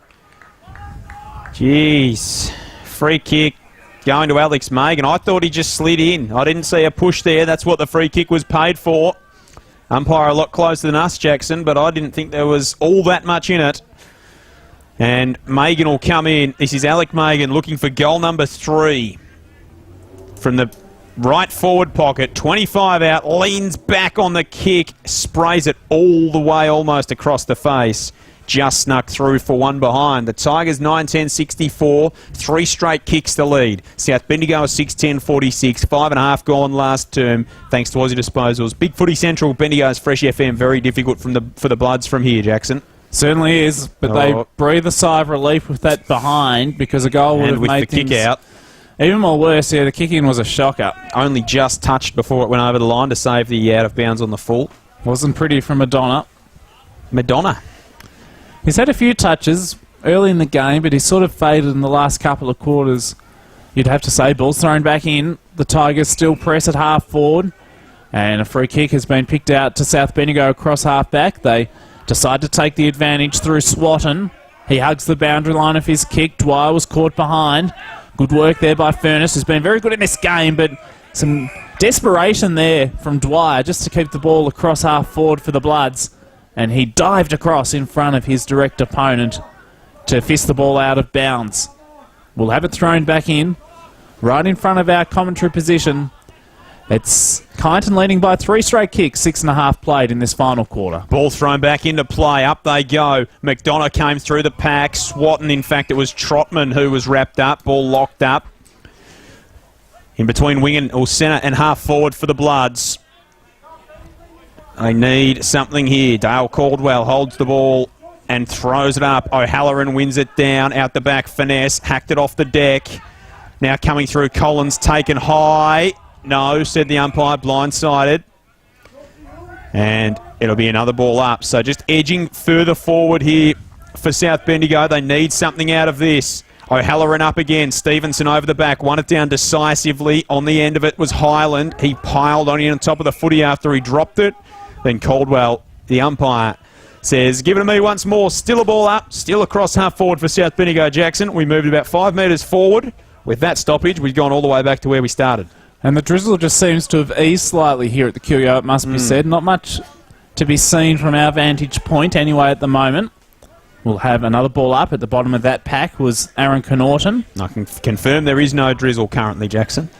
Jeez. Free kick going to Alex Megan. I thought he just slid in. I didn't see a push there. That's what the free kick was paid for. Umpire a lot closer than us, Jackson, but I didn't think there was all that much in it. And Megan will come in. This is Alec Megan looking for goal number 3. From the right forward pocket, 25 out, leans back on the kick, sprays it all the way almost across the face. Just snuck through for one behind. The Tigers 9-10-64, 3 straight kicks to lead. South Bendigo 6-10-46, 5.5 gone last term thanks to Aussie Disposals. Big Footy Central, Bendigo's Fresh FM, very difficult for the Bloods from here, Jackson. Certainly is, but they breathe a sigh of relief with that behind because a goal would have made the kick out. Even more worse. Yeah, the kick-in was a shocker. Only just touched before it went over the line to save the out of bounds on the full. Wasn't pretty from Madonna. He's had a few touches early in the game, but he's sort of faded in the last couple of quarters. You'd have to say ball's thrown back in. The Tigers still press at half forward, and a free kick has been picked out to South Bendigo across half back. They decide to take the advantage through Swatton. He hugs the boundary line of his kick. Dwyer was caught behind. Good work there by Furness, who's been very good in this game, but some desperation there from Dwyer just to keep the ball across half forward for the Bloods. and he dived across in front of his direct opponent to fist the ball out of bounds. We'll have it thrown back in, right in front of our commentary position. It's Kyneton leading by 3 straight kicks, 6.5 played in this final quarter. Ball thrown back into play. Up they go. McDonough came through the pack. Swatton, in fact, it was Trotman who was wrapped up. Ball locked up. In between wing or centre and half forward for the Bloods. They need something here. Dale Caldwell holds the ball and throws it up. O'Halloran wins it down. Out the back, finesse. Hacked it off the deck. Now coming through, Collins taken high. No, said the umpire, blindsided. And it'll be another ball up. So just edging further forward here for South Bendigo. They need something out of this. O'Halloran up again. Stevenson over the back. Won it down decisively. On the end of it was Highland. He piled on in on top of the footy after he dropped it. Then Caldwell, the umpire, says, give it to me once more. Still a ball up. Still across half forward for South Bendigo Jackson. We moved about 5 metres forward. With that stoppage, we've gone all the way back to where we started. And the drizzle just seems to have eased slightly here at the QEO, it must be said. Not much to be seen from our vantage point anyway at the moment. We'll have another ball up. At the bottom of that pack was Aaron Kyneton. I can confirm there is no drizzle currently, Jackson.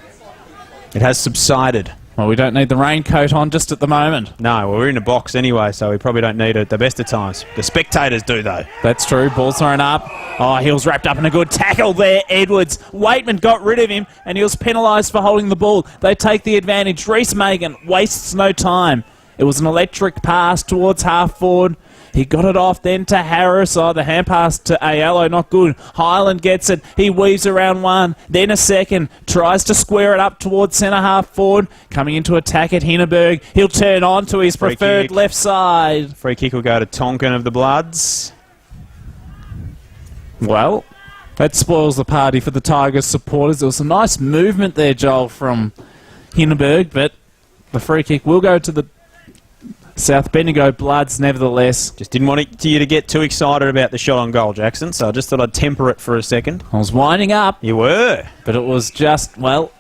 It has subsided. Well, we don't need the raincoat on just at the moment. No, well, we're in a box anyway, so we probably don't need it at the best of times. The spectators do, though. That's true. Ball's thrown up. Oh, he was wrapped up in a good tackle there, Edwards. Waitman got rid of him, and he was penalised for holding the ball. They take the advantage. Reese Megan wastes no time. It was an electric pass towards half forward. He got it off then to Harris. Oh, the hand pass to Aiello, not good. Highland gets it. He weaves around one, then a second. Tries to square it up towards centre half forward. Coming into attack at Hindenburg. He'll turn on to his preferred left side. Free kick will go to Tonkin of the Bloods. Well, that spoils the party for the Tigers supporters. There was some nice movement there, Joel, from Hindenburg, but the free kick will go to the South Bendigo Bloods nevertheless. Just didn't want you to get too excited about the shot on goal, Jackson, so I just thought I'd temper it for a second. I was winding up. You were. But it was just, well,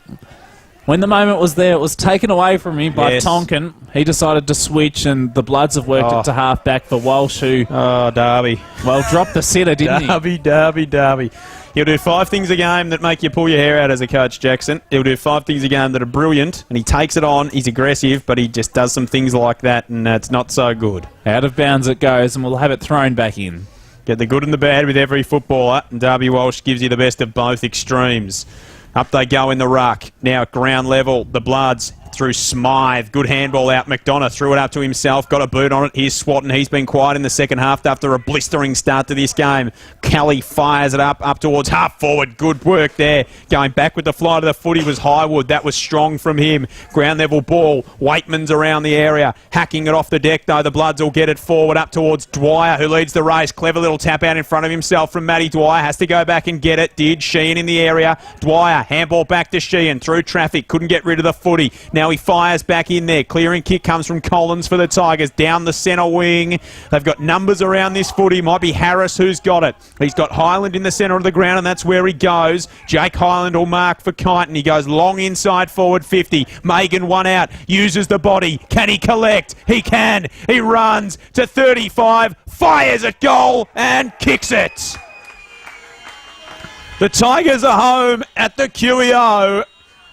when the moment was there, it was taken away from him by Tonkin. He decided to switch, and the Bloods have worked it to half-back for Walsh, who... Oh, Derby. Well, dropped the sitter, didn't he? Derby. He'll do 5 things a game that make you pull your hair out as a coach, Jackson. He'll do 5 things a game that are brilliant, and he takes it on. He's aggressive, but he just does some things like that, and it's not so good. Out of bounds it goes, and we'll have it thrown back in. Get the good and the bad with every footballer, and Derby Walsh gives you the best of both extremes. Up they go in the ruck. Now at ground level, the Bloods through Smythe. Good handball out. McDonough threw it up to himself. Got a boot on it. Here's Swatton. He's been quiet in the second half after a blistering start to this game. Kelly fires it up towards half forward. Good work there. Going back with the fly to the footy was Highwood. That was strong from him. Ground level ball. Waitman's around the area. Hacking it off the deck though. The Bloods will get it forward up towards Dwyer, who leads the race. Clever little tap out in front of himself from Matty Dwyer. Has to go back and get it. Did. Sheehan in the area. Dwyer. Handball back to Sheehan. Through traffic. Couldn't get rid of the footy. Now he fires back in there. Clearing kick comes from Collins for the Tigers. Down the centre wing. They've got numbers around this footy. Might be Harris who's got it. He's got Highland in the centre of the ground, and that's where he goes. Jake Highland will mark for Kyneton. He goes long inside forward 50. Megan one out. Uses the body. Can he collect? He can. He runs to 35. Fires at goal and kicks it. The Tigers are home at the QEO.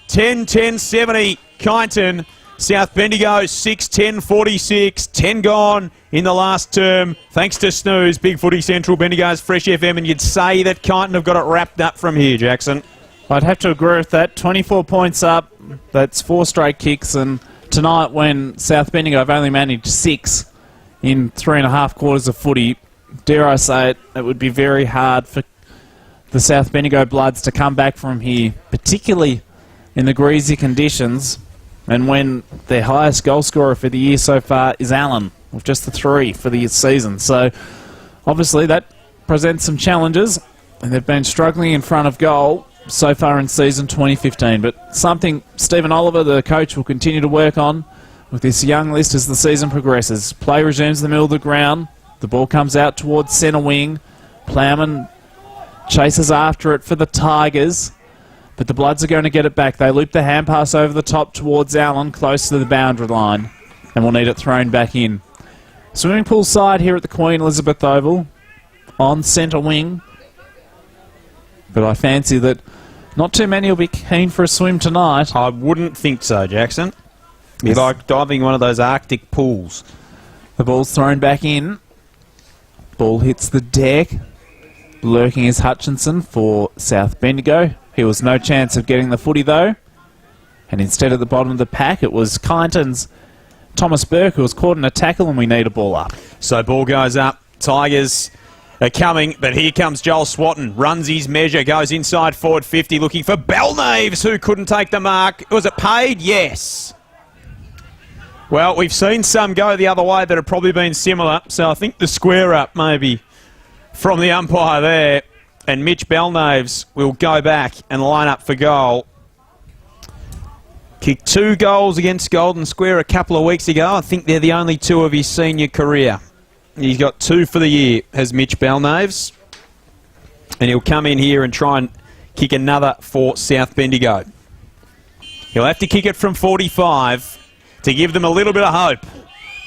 10-10-70. Kyneton. South Bendigo 6-10-46. 10 gone in the last term. Thanks to Snooze, Big Footy Central, Bendigo's Fresh FM, and you'd say that Kyneton have got it wrapped up from here, Jackson. I'd have to agree with that. 24 points up. That's 4 straight kicks, and tonight when South Bendigo have only managed 6 in 3.5 quarters of footy, dare I say it, it would be very hard for the South Bendigo Bloods to come back from here, particularly in the greasy conditions, and when their highest goal scorer for the year so far is Allen, with just the 3 for the season. So obviously that presents some challenges, and they've been struggling in front of goal so far in season 2015, but something Stephen Oliver, the coach, will continue to work on with this young list as the season progresses. Play resumes in the middle of the ground. The ball comes out towards centre wing. Plowman chases after it for the Tigers, but the Bloods are going to get it back. They loop the hand pass over the top towards Allen, close to the boundary line, and we'll need it thrown back in. Swimming pool side here at the Queen Elizabeth Oval on centre wing. But I fancy that not too many will be keen for a swim tonight. I wouldn't think so, Jackson. It's like diving in one of those Arctic pools. The ball's thrown back in. Ball hits the deck. Lurking is Hutchinson for South Bendigo. He was no chance of getting the footy though. And instead at the bottom of the pack, it was Kyneton's Thomas Burke who was caught in a tackle, and we need a ball up. So ball goes up. Tigers are coming, but here comes Joel Swatton. Runs his measure, goes inside forward 50, looking for Belnaves, who couldn't take the mark. Was it paid? Yes. Well, we've seen some go the other way that have probably been similar, so I think the square up maybe from the umpire there, and Mitch Belnaves will go back and line up for goal. Kicked 2 goals against Golden Square a couple of weeks ago. I think they're the only 2 of his senior career. He's got 2 for the year, has Mitch Belnaves. And he'll come in here and try and kick another for South Bendigo. He'll have to kick it from 45 to give them a little bit of hope.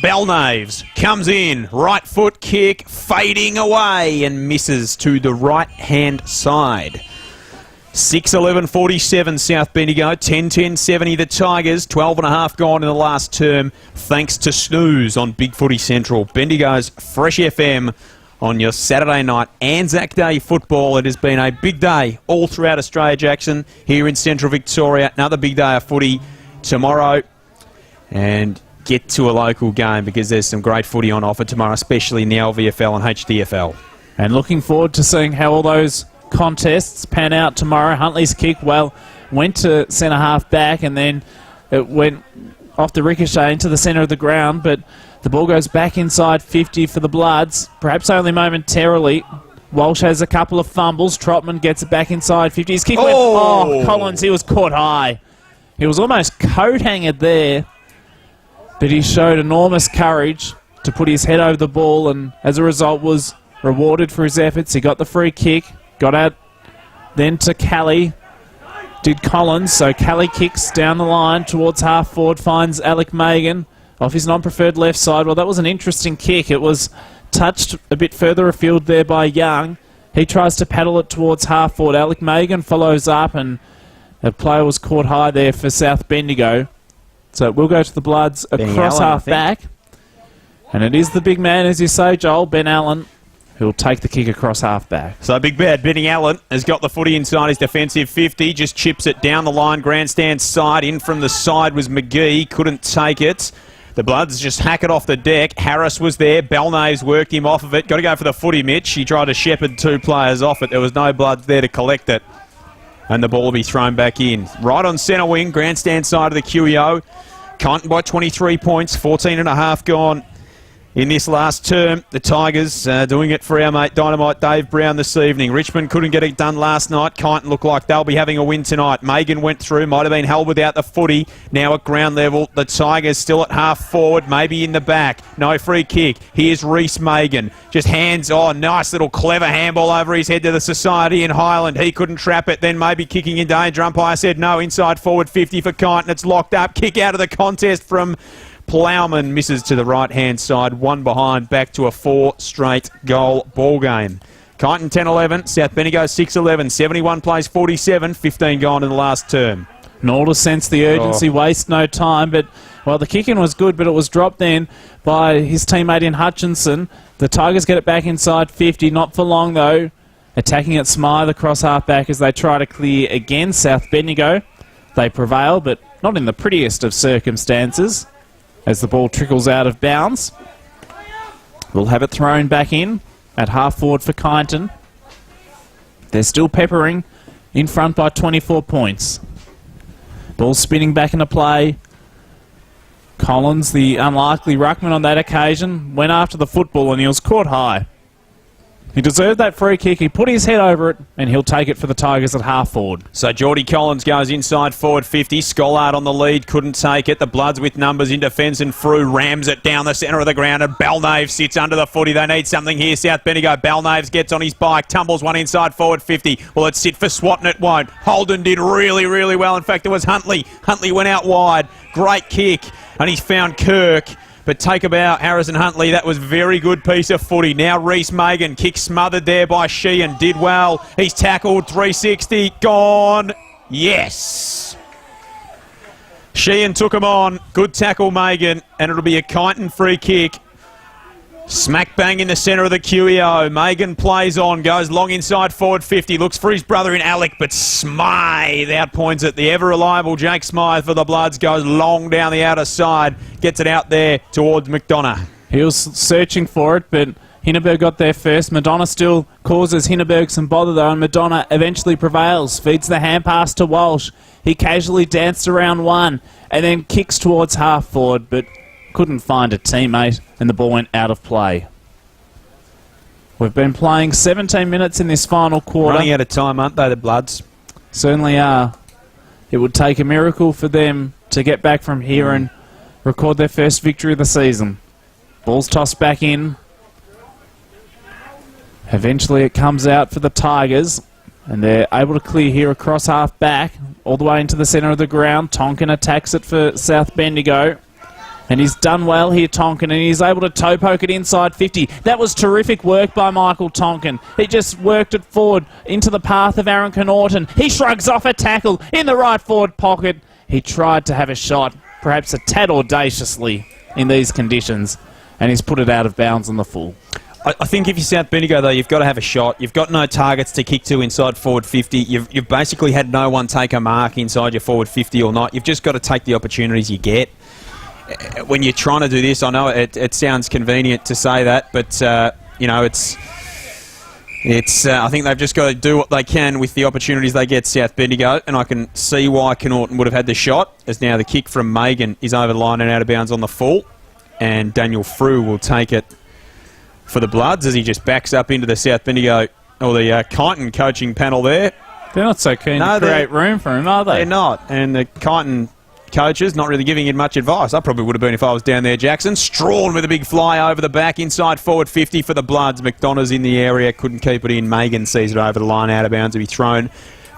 Belnaves comes in, right foot kick, fading away and misses to the right-hand side. 6-11-47 South Bendigo, 10-10-70 the Tigers, 12.5 gone in the last term thanks to Snooze on Big Footy Central. Bendigo's Fresh FM on your Saturday night Anzac Day football. It has been a big day all throughout Australia, Jackson, here in Central Victoria. Another big day of footy tomorrow. And get to a local game because there's some great footy on offer tomorrow, especially in the LVFL and HDFL. And looking forward to seeing how all those contests pan out tomorrow. Huntley's kick, well, went to centre half back and then it went off the ricochet into the centre of the ground, but the ball goes back inside 50 for the Bloods, perhaps only momentarily. Walsh has a couple of fumbles. Trotman gets it back inside 50. His kick went, Collins, he was caught high. He was almost coat-hangered there, but he showed enormous courage to put his head over the ball and as a result was rewarded for his efforts. He got the free kick. Got out then to Kelly. Did Collins. So Kelly kicks down the line towards half forward. Finds Alec Megan off his non-preferred left side. Well, that was an interesting kick. It was touched a bit further afield there by Young. He tries to paddle it towards half forward. Alec Megan follows up and a player was caught high there for South Bendigo. So we'll go to the Bloods across half back. And it is the big man, as you say, Joel, Ben Allen, who'll take the kick across half-back. So big bad Benny Allen has got the footy inside his defensive 50, just chips it down the line, grandstand side. In from the side was McGee, couldn't take it. The Bloods just hack it off the deck. Harris was there, Belnaves worked him off of it. Got to go for the footy, Mitch. He tried to shepherd 2 players off it. There was no Bloods there to collect it. And the ball will be thrown back in. Right on centre wing, grandstand side of the QEO. Kyneton by 23 points, 14.5 gone. In this last term, the Tigers doing it for our mate Dynamite Dave Brown this evening. Richmond couldn't get it done last night. Kyneton look like they'll be having a win tonight. Megan went through, might have been held without the footy. Now at ground level, the Tigers still at half forward, maybe in the back. No free kick. Here's Reece Megan. Just hands on, nice little clever handball over his head to the Society in Highland. He couldn't trap it, then maybe kicking in danger. Umpire said no, inside forward 50 for Kyneton. It's locked up. Kick out of the contest from Plowman, misses to the right-hand side, 1 behind, back to a 4 straight goal ball game. Kyneton 10-11, South Bendigo 6-11, 71 plays 47, 15 gone in the last term. Nor to sense the urgency, waste no time, but, well, the kick-in was good, but it was dropped then by his teammate in Hutchinson. The Tigers get it back inside 50, not for long though. Attacking it Smythe across half-back as they try to clear again South Bendigo. They prevail, but not in the prettiest of circumstances. As the ball trickles out of bounds, we'll have it thrown back in at half forward for Kyneton. They're still peppering in front by 24 points. Ball spinning back into play. Collins, the unlikely ruckman on that occasion, went after the football and he was caught high. He deserved that free kick. He put his head over it, and he'll take it for the Tigers at half forward. So Geordie Collins goes inside forward 50. Scollard on the lead, couldn't take it. The Bloods with numbers in defence, and Frew rams it down the centre of the ground, and Belnaves sits under the footy. They need something here. South Bendigo. Belnaves gets on his bike, tumbles one inside forward 50. Well, it's sit for Swatton, it won't. Holden did really, really well. In fact, it was Huntley. Huntley went out wide. Great kick, and he's found Kirk. but take a bow, Harrison Huntley. That was very good piece of footy. Now Reese Magan, kick smothered there by Sheehan, did well. He's tackled, 360, gone. Yes. Sheehan took him on. Good tackle, Magan, and it'll be a Kyneton free kick. Smack bang in the centre of the QEO. Magan plays on, goes long inside forward 50, looks for his brother in Alec, but Smythe outpoints it. The ever-reliable Jake Smythe for the Bloods goes long down the outer side, gets it out there towards McDonough. He was searching for it, but Hindenburg got there first. Madonna still causes Hindenburg some bother though, and Madonna eventually prevails. Feeds the hand pass to Walsh. He casually danced around one and then kicks towards half forward, but couldn't find a teammate, and the ball went out of play. We've been playing 17 minutes in this final quarter. Running out of time, aren't they, the Bloods? Certainly are. It would take a miracle for them to get back from here and record their first victory of the season. Ball's tossed back in. Eventually it comes out for the Tigers, and they're able to clear here across half back, all the way into the centre of the ground. Tonkin attacks it for South Bendigo. And he's done well here, Tonkin, and he's able to toe poke it inside 50. That was terrific work by Michael Tonkin. He just worked it forward into the path of Aaron Kyneton. He shrugs off a tackle in the right forward pocket. He tried to have a shot, perhaps a tad audaciously in these conditions, and he's put it out of bounds on the full. I think if you're South Bendigo, though, you've got to have a shot. You've got no targets to kick to inside forward 50. You've basically had no one take a mark inside your forward 50 or not. You've just got to take the opportunities you get. When you're trying to do this, I know it sounds convenient to say that, but you know, it's. I think they've just got to do what they can with the opportunities they get, South Bendigo, and I can see why Kyneton would have had the shot, as now the kick from Magan is over the line and out of bounds on the full, and Daniel Frew will take it for the Bloods as he just backs up into the South Bendigo, or the Kyneton coaching panel there. They're not so keen to create room for him, are they? They're not, and the Kyneton coaches not really giving him much advice. I probably would have been if I was down there, Jackson. Strawn with a big fly over the back, inside forward 50 for the Bloods. McDonough's in the area, couldn't keep it in. Magan sees it over the line, out of bounds to be thrown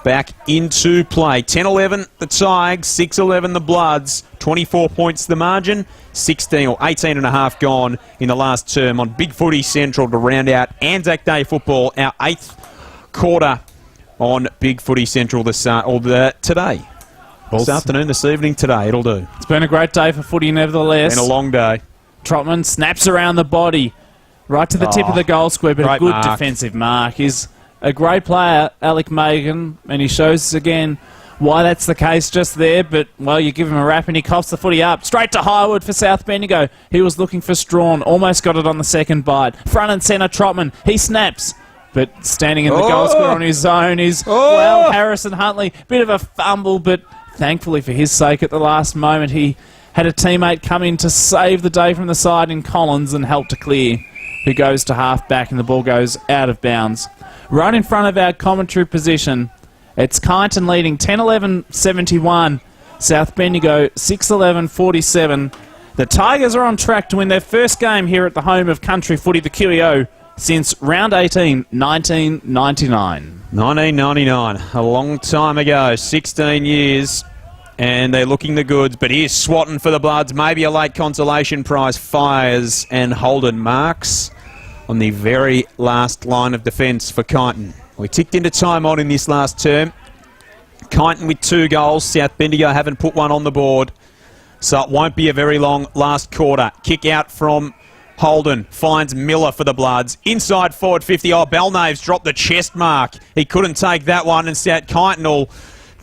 back into play. 10-11 the Tigers, 6-11 the Bloods, 24 points the margin, 16 or 18 and a half gone in the last term on Big Footy Central to round out Anzac Day football, our 8th quarter on Big Footy Central today. This afternoon, this evening, today, it'll do. It's been a great day for footy, nevertheless. Been a long day. Trotman snaps around the body, right to the tip of the goal square, but a good defensive mark. He's a great player, Alec Magan, and he shows again why that's the case just there, but, well, you give him a rap and he coughs the footy up. Straight to Highwood for South Bendigo. He was looking for Strawn, almost got it on the second bite. Front and centre, Trotman. He snaps. But standing in the goal square on his own is, well, Harrison Huntley. Bit of a fumble, but thankfully for his sake, at the last moment, he had a teammate come in to save the day from the side in Collins and help to clear, who goes to half back and the ball goes out of bounds. Right in front of our commentary position, it's Kyneton leading 10-11-71, South Bendigo 6-11-47. The Tigers are on track to win their first game here at the home of country footy, the QEO, since round 18, 1999. 1999, a long time ago, 16 years, and they're looking the goods. But here's Swatton for the Bloods, maybe a late consolation prize. Fires and Holden marks on the very last line of defence for Kyneton. We ticked into time on in this last term. Kyneton with 2 goals. South Bendigo haven't put one on the board, so it won't be a very long last quarter. Kick out from Holden, finds Miller for the Bloods. Inside forward 50. Oh, Belnave's dropped the chest mark. He couldn't take that one, and South Kyneton will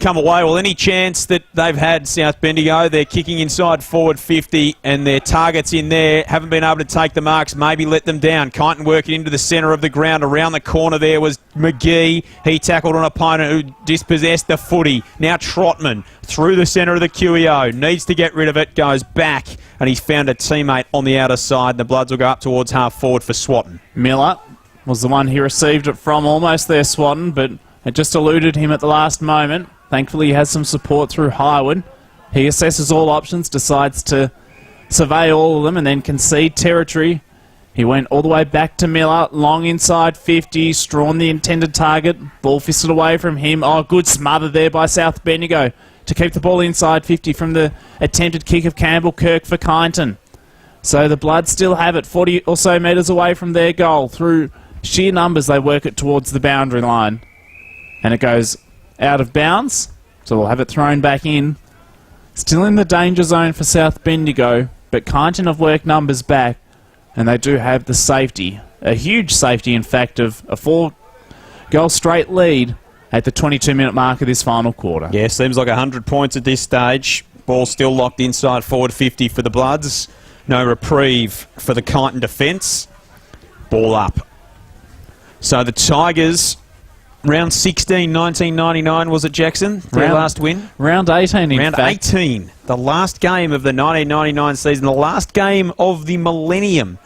come away. Well, any chance that they've had, South Bendigo, they're kicking inside forward 50, and their targets in there haven't been able to take the marks, maybe let them down. Kyneton working into the centre of the ground. Around the corner there was McGee. He tackled an opponent who dispossessed the footy. Now Trotman through the centre of the QEO. Needs to get rid of it. Goes back, and he's found a teammate on the outer side. The Bloods will go up towards half forward for Swatton. Miller was the one he received it from, almost there, Swatton, but it just eluded him at the last moment. Thankfully, he has some support through Highwood. He assesses all options, decides to survey all of them, and then concede territory. He went all the way back to Miller, long inside 50, Strawn the intended target, ball fisted away from him. Oh, good smother there by South Bendigo to keep the ball inside 50 from the attempted kick of Campbell Kirk for Kyneton. So the Bloods still have it 40 or so metres away from their goal. Through sheer numbers, they work it towards the boundary line. And it goes out of bounds, so we'll have it thrown back in. Still in the danger zone for South Bendigo, but Kyneton have worked numbers back, and they do have the safety, a huge safety, in fact, of a 4-goal straight lead at the 22-minute mark of this final quarter. Yeah, seems like 100 points at this stage. Ball still locked inside forward 50 for the Bloods. No reprieve for the Kyneton defence. Ball up. So the Tigers, round 16, 1999, was it, Jackson? Their last win? Round 18, in fact. Round 18. The last game of the 1999 season. The last game of the millennium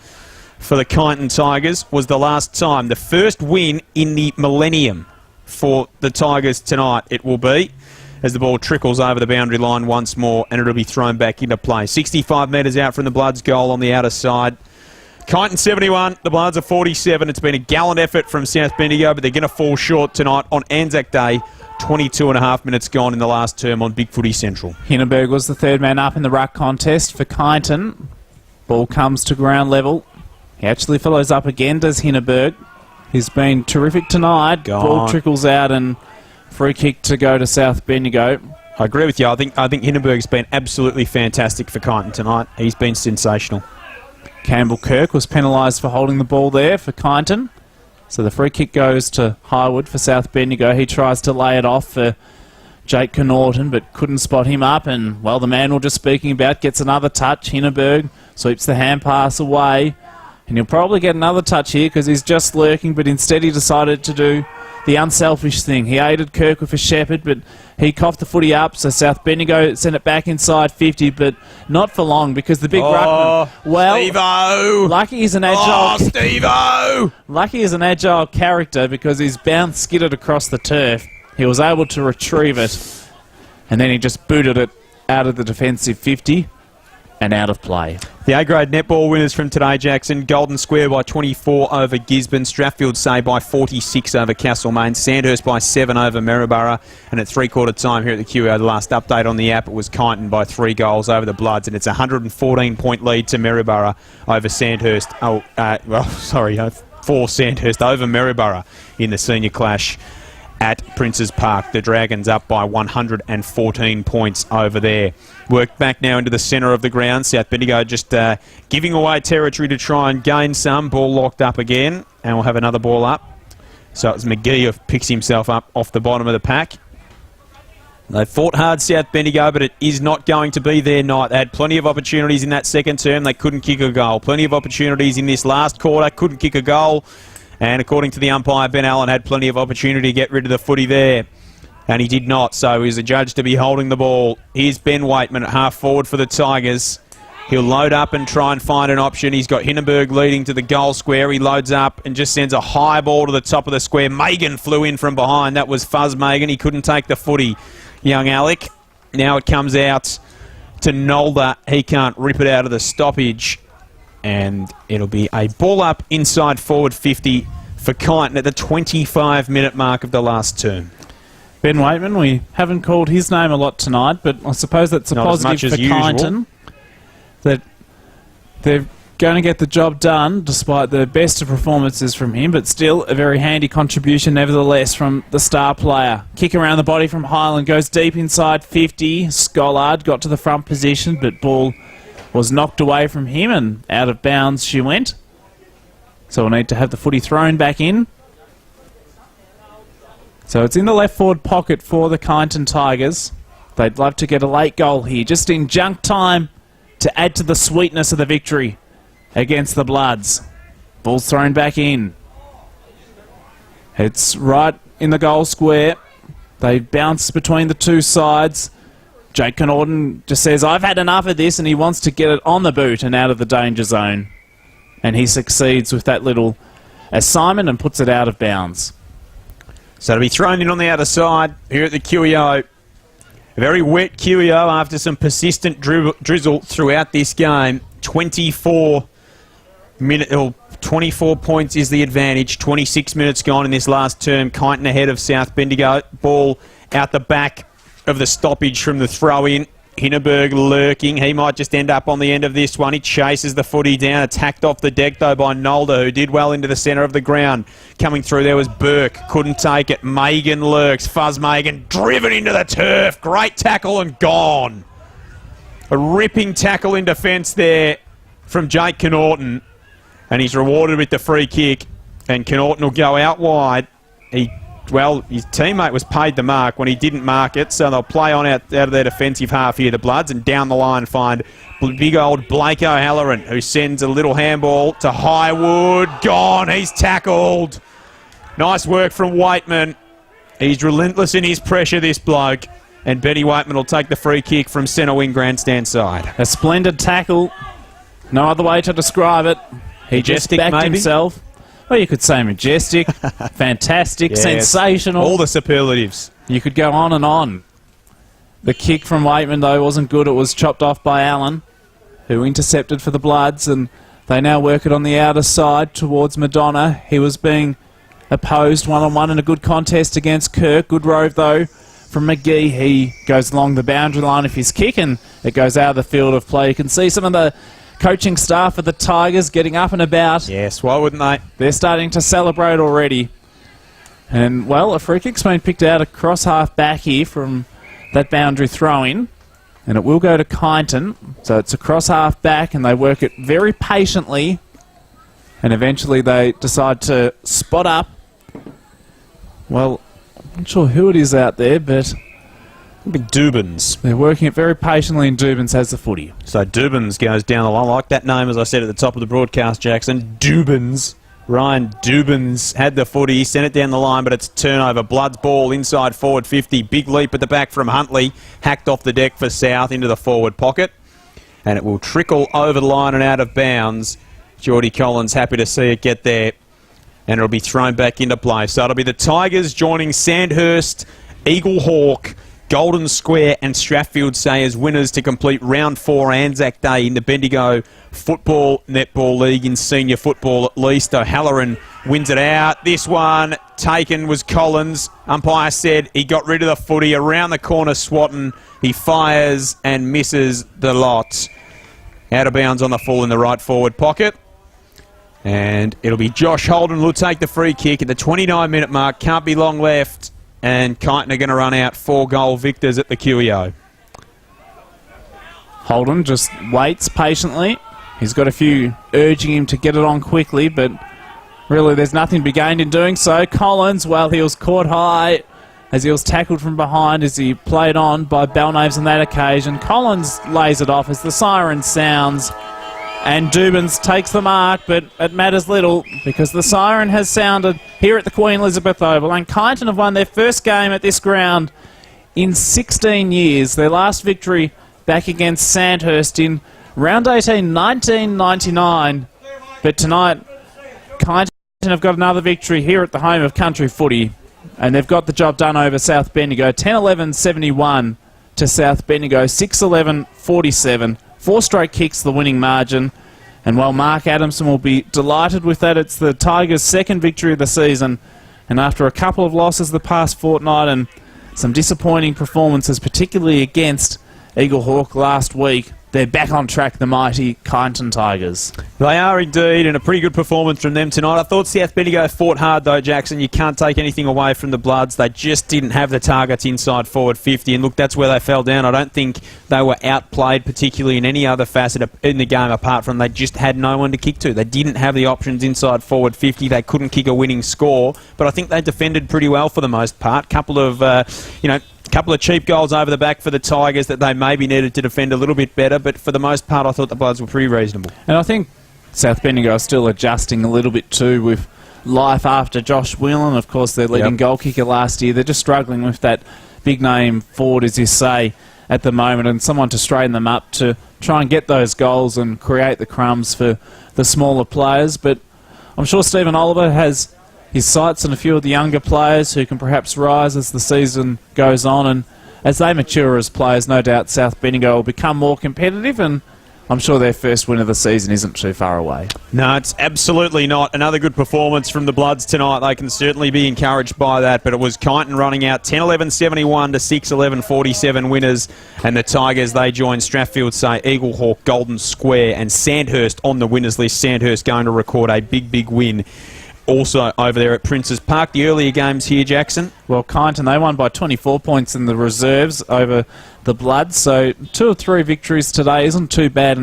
for the Kyneton Tigers was the last time. The first win in the millennium for the Tigers tonight, it will be, as the ball trickles over the boundary line once more, and it'll be thrown back into play. 65 metres out from the Bloods' goal on the outer side. Kyneton 71, the Bloods are 47. It's been a gallant effort from South Bendigo, but they're going to fall short tonight on Anzac Day. 22 and a half minutes gone in the last term on Big Footy Central. Hindenburg was the third man up in the ruck contest for Kyneton. Ball comes to ground level. He actually follows up again, does Hindenburg. He's been terrific tonight. Ball trickles out and free kick to go to South Bendigo. I agree with you. I think Hindenburg's been absolutely fantastic for Kyneton tonight. He's been sensational. Campbell Kirk was penalised for holding the ball there for Kyneton. So the free kick goes to Highwood for South Bendigo. He tries to lay it off for Jake Kyneton, but couldn't spot him up. And, well, the man we were just speaking about gets another touch. Hindenburg sweeps the hand pass away. And he'll probably get another touch here because he's just lurking, but instead he decided to do the unselfish thing. He aided Kirk with a shepherd, but he coughed the footy up, so South Bendigo sent it back inside 50, but not for long because the big ruckman... Well, Steve-O! Lucky he's an agile... Steve-O! Lucky he's an agile character because his bounce skidded across the turf. He was able to retrieve it, and then he just booted it out of the defensive 50 and out of play. The A-grade netball winners from today, Jackson. Golden Square by 24 over Gisborne. Strathfield Say by 46 over Castlemaine. Sandhurst by 7 over Maryborough. And at three-quarter time here at the QO, the last update on the app, it was Kyneton by 3 goals over the Bloods. And it's a 114-point lead to Maryborough over Sandhurst. For Sandhurst over Maryborough in the senior clash at Princes Park. The Dragons up by 114 points over there. Worked back now into the centre of the ground. South Bendigo just giving away territory to try and gain some. Ball locked up again, and we'll have another ball up. So it's McGee who picks himself up off the bottom of the pack. They fought hard, South Bendigo, but it is not going to be their night. They had plenty of opportunities in that second term. They couldn't kick a goal. Plenty of opportunities in this last quarter. Couldn't kick a goal. And according to the umpire, Ben Allen had plenty of opportunity to get rid of the footy there. And he did not, so he's adjudged to be holding the ball. Here's Ben Waitman at half forward for the Tigers. He'll load up and try and find an option. He's got Hindenburg leading to the goal square. He loads up and just sends a high ball to the top of the square. Megan flew in from behind. That was Fuzz Megan. He couldn't take the footy, young Alec. Now it comes out to Nolder. He can't rip it out of the stoppage. And it'll be a ball up inside forward 50 for Kyneton at the 25-minute mark of the last term. Ben Waitman, we haven't called his name a lot tonight, but I suppose that's a positive for Kyneton. That they're going to get the job done despite the best of performances from him, but still a very handy contribution nevertheless from the star player. Kick around the body from Highland, goes deep inside 50. Scollard got to the front position, but ball was knocked away from him and out of bounds she went. So we'll need to have the footy thrown back in. So it's in the left forward pocket for the Kyneton Tigers. They'd love to get a late goal here, just in junk time to add to the sweetness of the victory against the Bloods. Ball's thrown back in. It's right in the goal square. They bounce between the two sides. Jake Kyneton just says, I've had enough of this, and he wants to get it on the boot and out of the danger zone. And he succeeds with that little assignment and puts it out of bounds. So to be thrown in on the outer side here at the QEO. A very wet QEO after some persistent drizzle throughout this game. 24 points is the advantage. 26 minutes gone in this last term. Kyneton ahead of South Bendigo. Ball out the back of the stoppage from the throw-in. Hindenburg lurking. He might just end up on the end of this one. He chases the footy down. Attacked off the deck, though, by Nolder, who did well into the centre of the ground. Coming through there was Burke. Couldn't take it. Megan lurks. Fuzz Megan driven into the turf. Great tackle and gone. A ripping tackle in defence there from Jake Kyneton. And he's rewarded with the free kick. And Kyneton will go out wide. Well, his teammate was paid the mark when he didn't mark it, so they'll play on out of their defensive half here, the Bloods, and down the line find big old Blake O'Halloran, who sends a little handball to Highwood. Gone. He's tackled. Nice work from Waitman. He's relentless in his pressure, this bloke. And Benny Waitman will take the free kick from centre wing grandstand side. A splendid tackle. No other way to describe it. He just backed maybe himself. Well, you could say majestic, fantastic, yes, sensational. All the superlatives. You could go on and on. The kick from Waitman, though, wasn't good. It was chopped off by Allen, who intercepted for the Bloods, and they now work it on the outer side towards Madonna. He was being opposed one-on-one in a good contest against Kirk. Good rove, though, from McGee. He goes along the boundary line of his kick, and it goes out of the field of play. You can see some of the coaching staff of the Tigers getting up and about. Yes, why wouldn't they? They're starting to celebrate already. And, well, a free kick's been picked out across half back here from that boundary throw-in. And it will go to Kyneton. So it's across half back, and they work it very patiently. And eventually they decide to spot up. Well, I'm not sure who it is out there, but Big Dubins. they're working it very patiently, and Dubins has the footy. So Dubins goes down the line. I like that name, as I said at the top of the broadcast, Jackson. Dubins. Ryan Dubins had the footy. He sent it down the line, but it's turnover. Blood's ball inside forward 50. Big leap at the back from Huntley. Hacked off the deck for South into the forward pocket. And it will trickle over the line and out of bounds. Geordie Collins happy to see it get there. And it'll be thrown back into play. So it'll be the Tigers joining Sandhurst, Eagle Hawk, Golden Square and Strathfield Sayers winners to complete round 4 Anzac Day in the Bendigo Football Netball League in senior football at least. O'Halloran wins it out. This one taken was Collins. Umpire said he got rid of the footy around the corner. Swatton. He fires and misses the lot. Out of bounds on the full in the right forward pocket. And it'll be Josh Holden who'll take the free kick at the 29-minute mark. Can't be long left. And Kyneton are going to run out 4-goal victors at the QEO. Holden just waits patiently. He's got a few urging him to get it on quickly, but really there's nothing to be gained in doing so. Collins, well, he was caught high as he was tackled from behind as he played on by Belnaves on that occasion. Collins lays it off as the siren sounds. And Dubins takes the mark, but it matters little because the siren has sounded here at the Queen Elizabeth Oval. And Kyneton have won their first game at this ground in 16 years. Their last victory back against Sandhurst in round 18, 1999. But tonight, Kyneton have got another victory here at the home of country footy. And they've got the job done over South Bendigo. 10-11-71 to South Bendigo. 6-11-47. 4 straight kicks, the winning margin. And while Mark Adamson will be delighted with that, it's the Tigers' second victory of the season. And after a couple of losses the past fortnight and some disappointing performances, particularly against Eagle Hawk last week, they're back on track, the mighty Kyneton Tigers. They are indeed, and a pretty good performance from them tonight. I thought South Bendigo fought hard though, Jackson. You can't take anything away from the Bloods. They just didn't have the targets inside forward 50, and look, that's where they fell down. I don't think they were outplayed particularly in any other facet in the game apart from they just had no one to kick to. They didn't have the options inside forward 50. They couldn't kick a winning score, but I think they defended pretty well for the most part. Couple of cheap goals over the back for the Tigers that they maybe needed to defend a little bit better, but for the most part I thought the Bloods were pretty reasonable. And I think South Bendigo are still adjusting a little bit too with life after Josh Whelan. Of course, their leading goal kicker last year. They're just struggling with that big name forward, as you say, at the moment, and someone to straighten them up to try and get those goals and create the crumbs for the smaller players. But I'm sure Stephen Oliver has his sights on a few of the younger players who can perhaps rise as the season goes on, and as they mature as players, no doubt South Bendigo will become more competitive, and I'm sure their first win of the season isn't too far away. No, it's absolutely not. Another good performance from the Bloods tonight. They can certainly be encouraged by that, but it was Kyneton running out 10-11-71 to 6-11-47 winners, and the Tigers, they joined Strathfield, say Eaglehawk, Golden Square and Sandhurst on the winners list. Sandhurst going to record a big win also over there at Princes Park. The earlier games here, Jackson. Well, Kyneton, they won by 24 points in the reserves over the Bloods, so 2 or 3 victories today isn't too bad.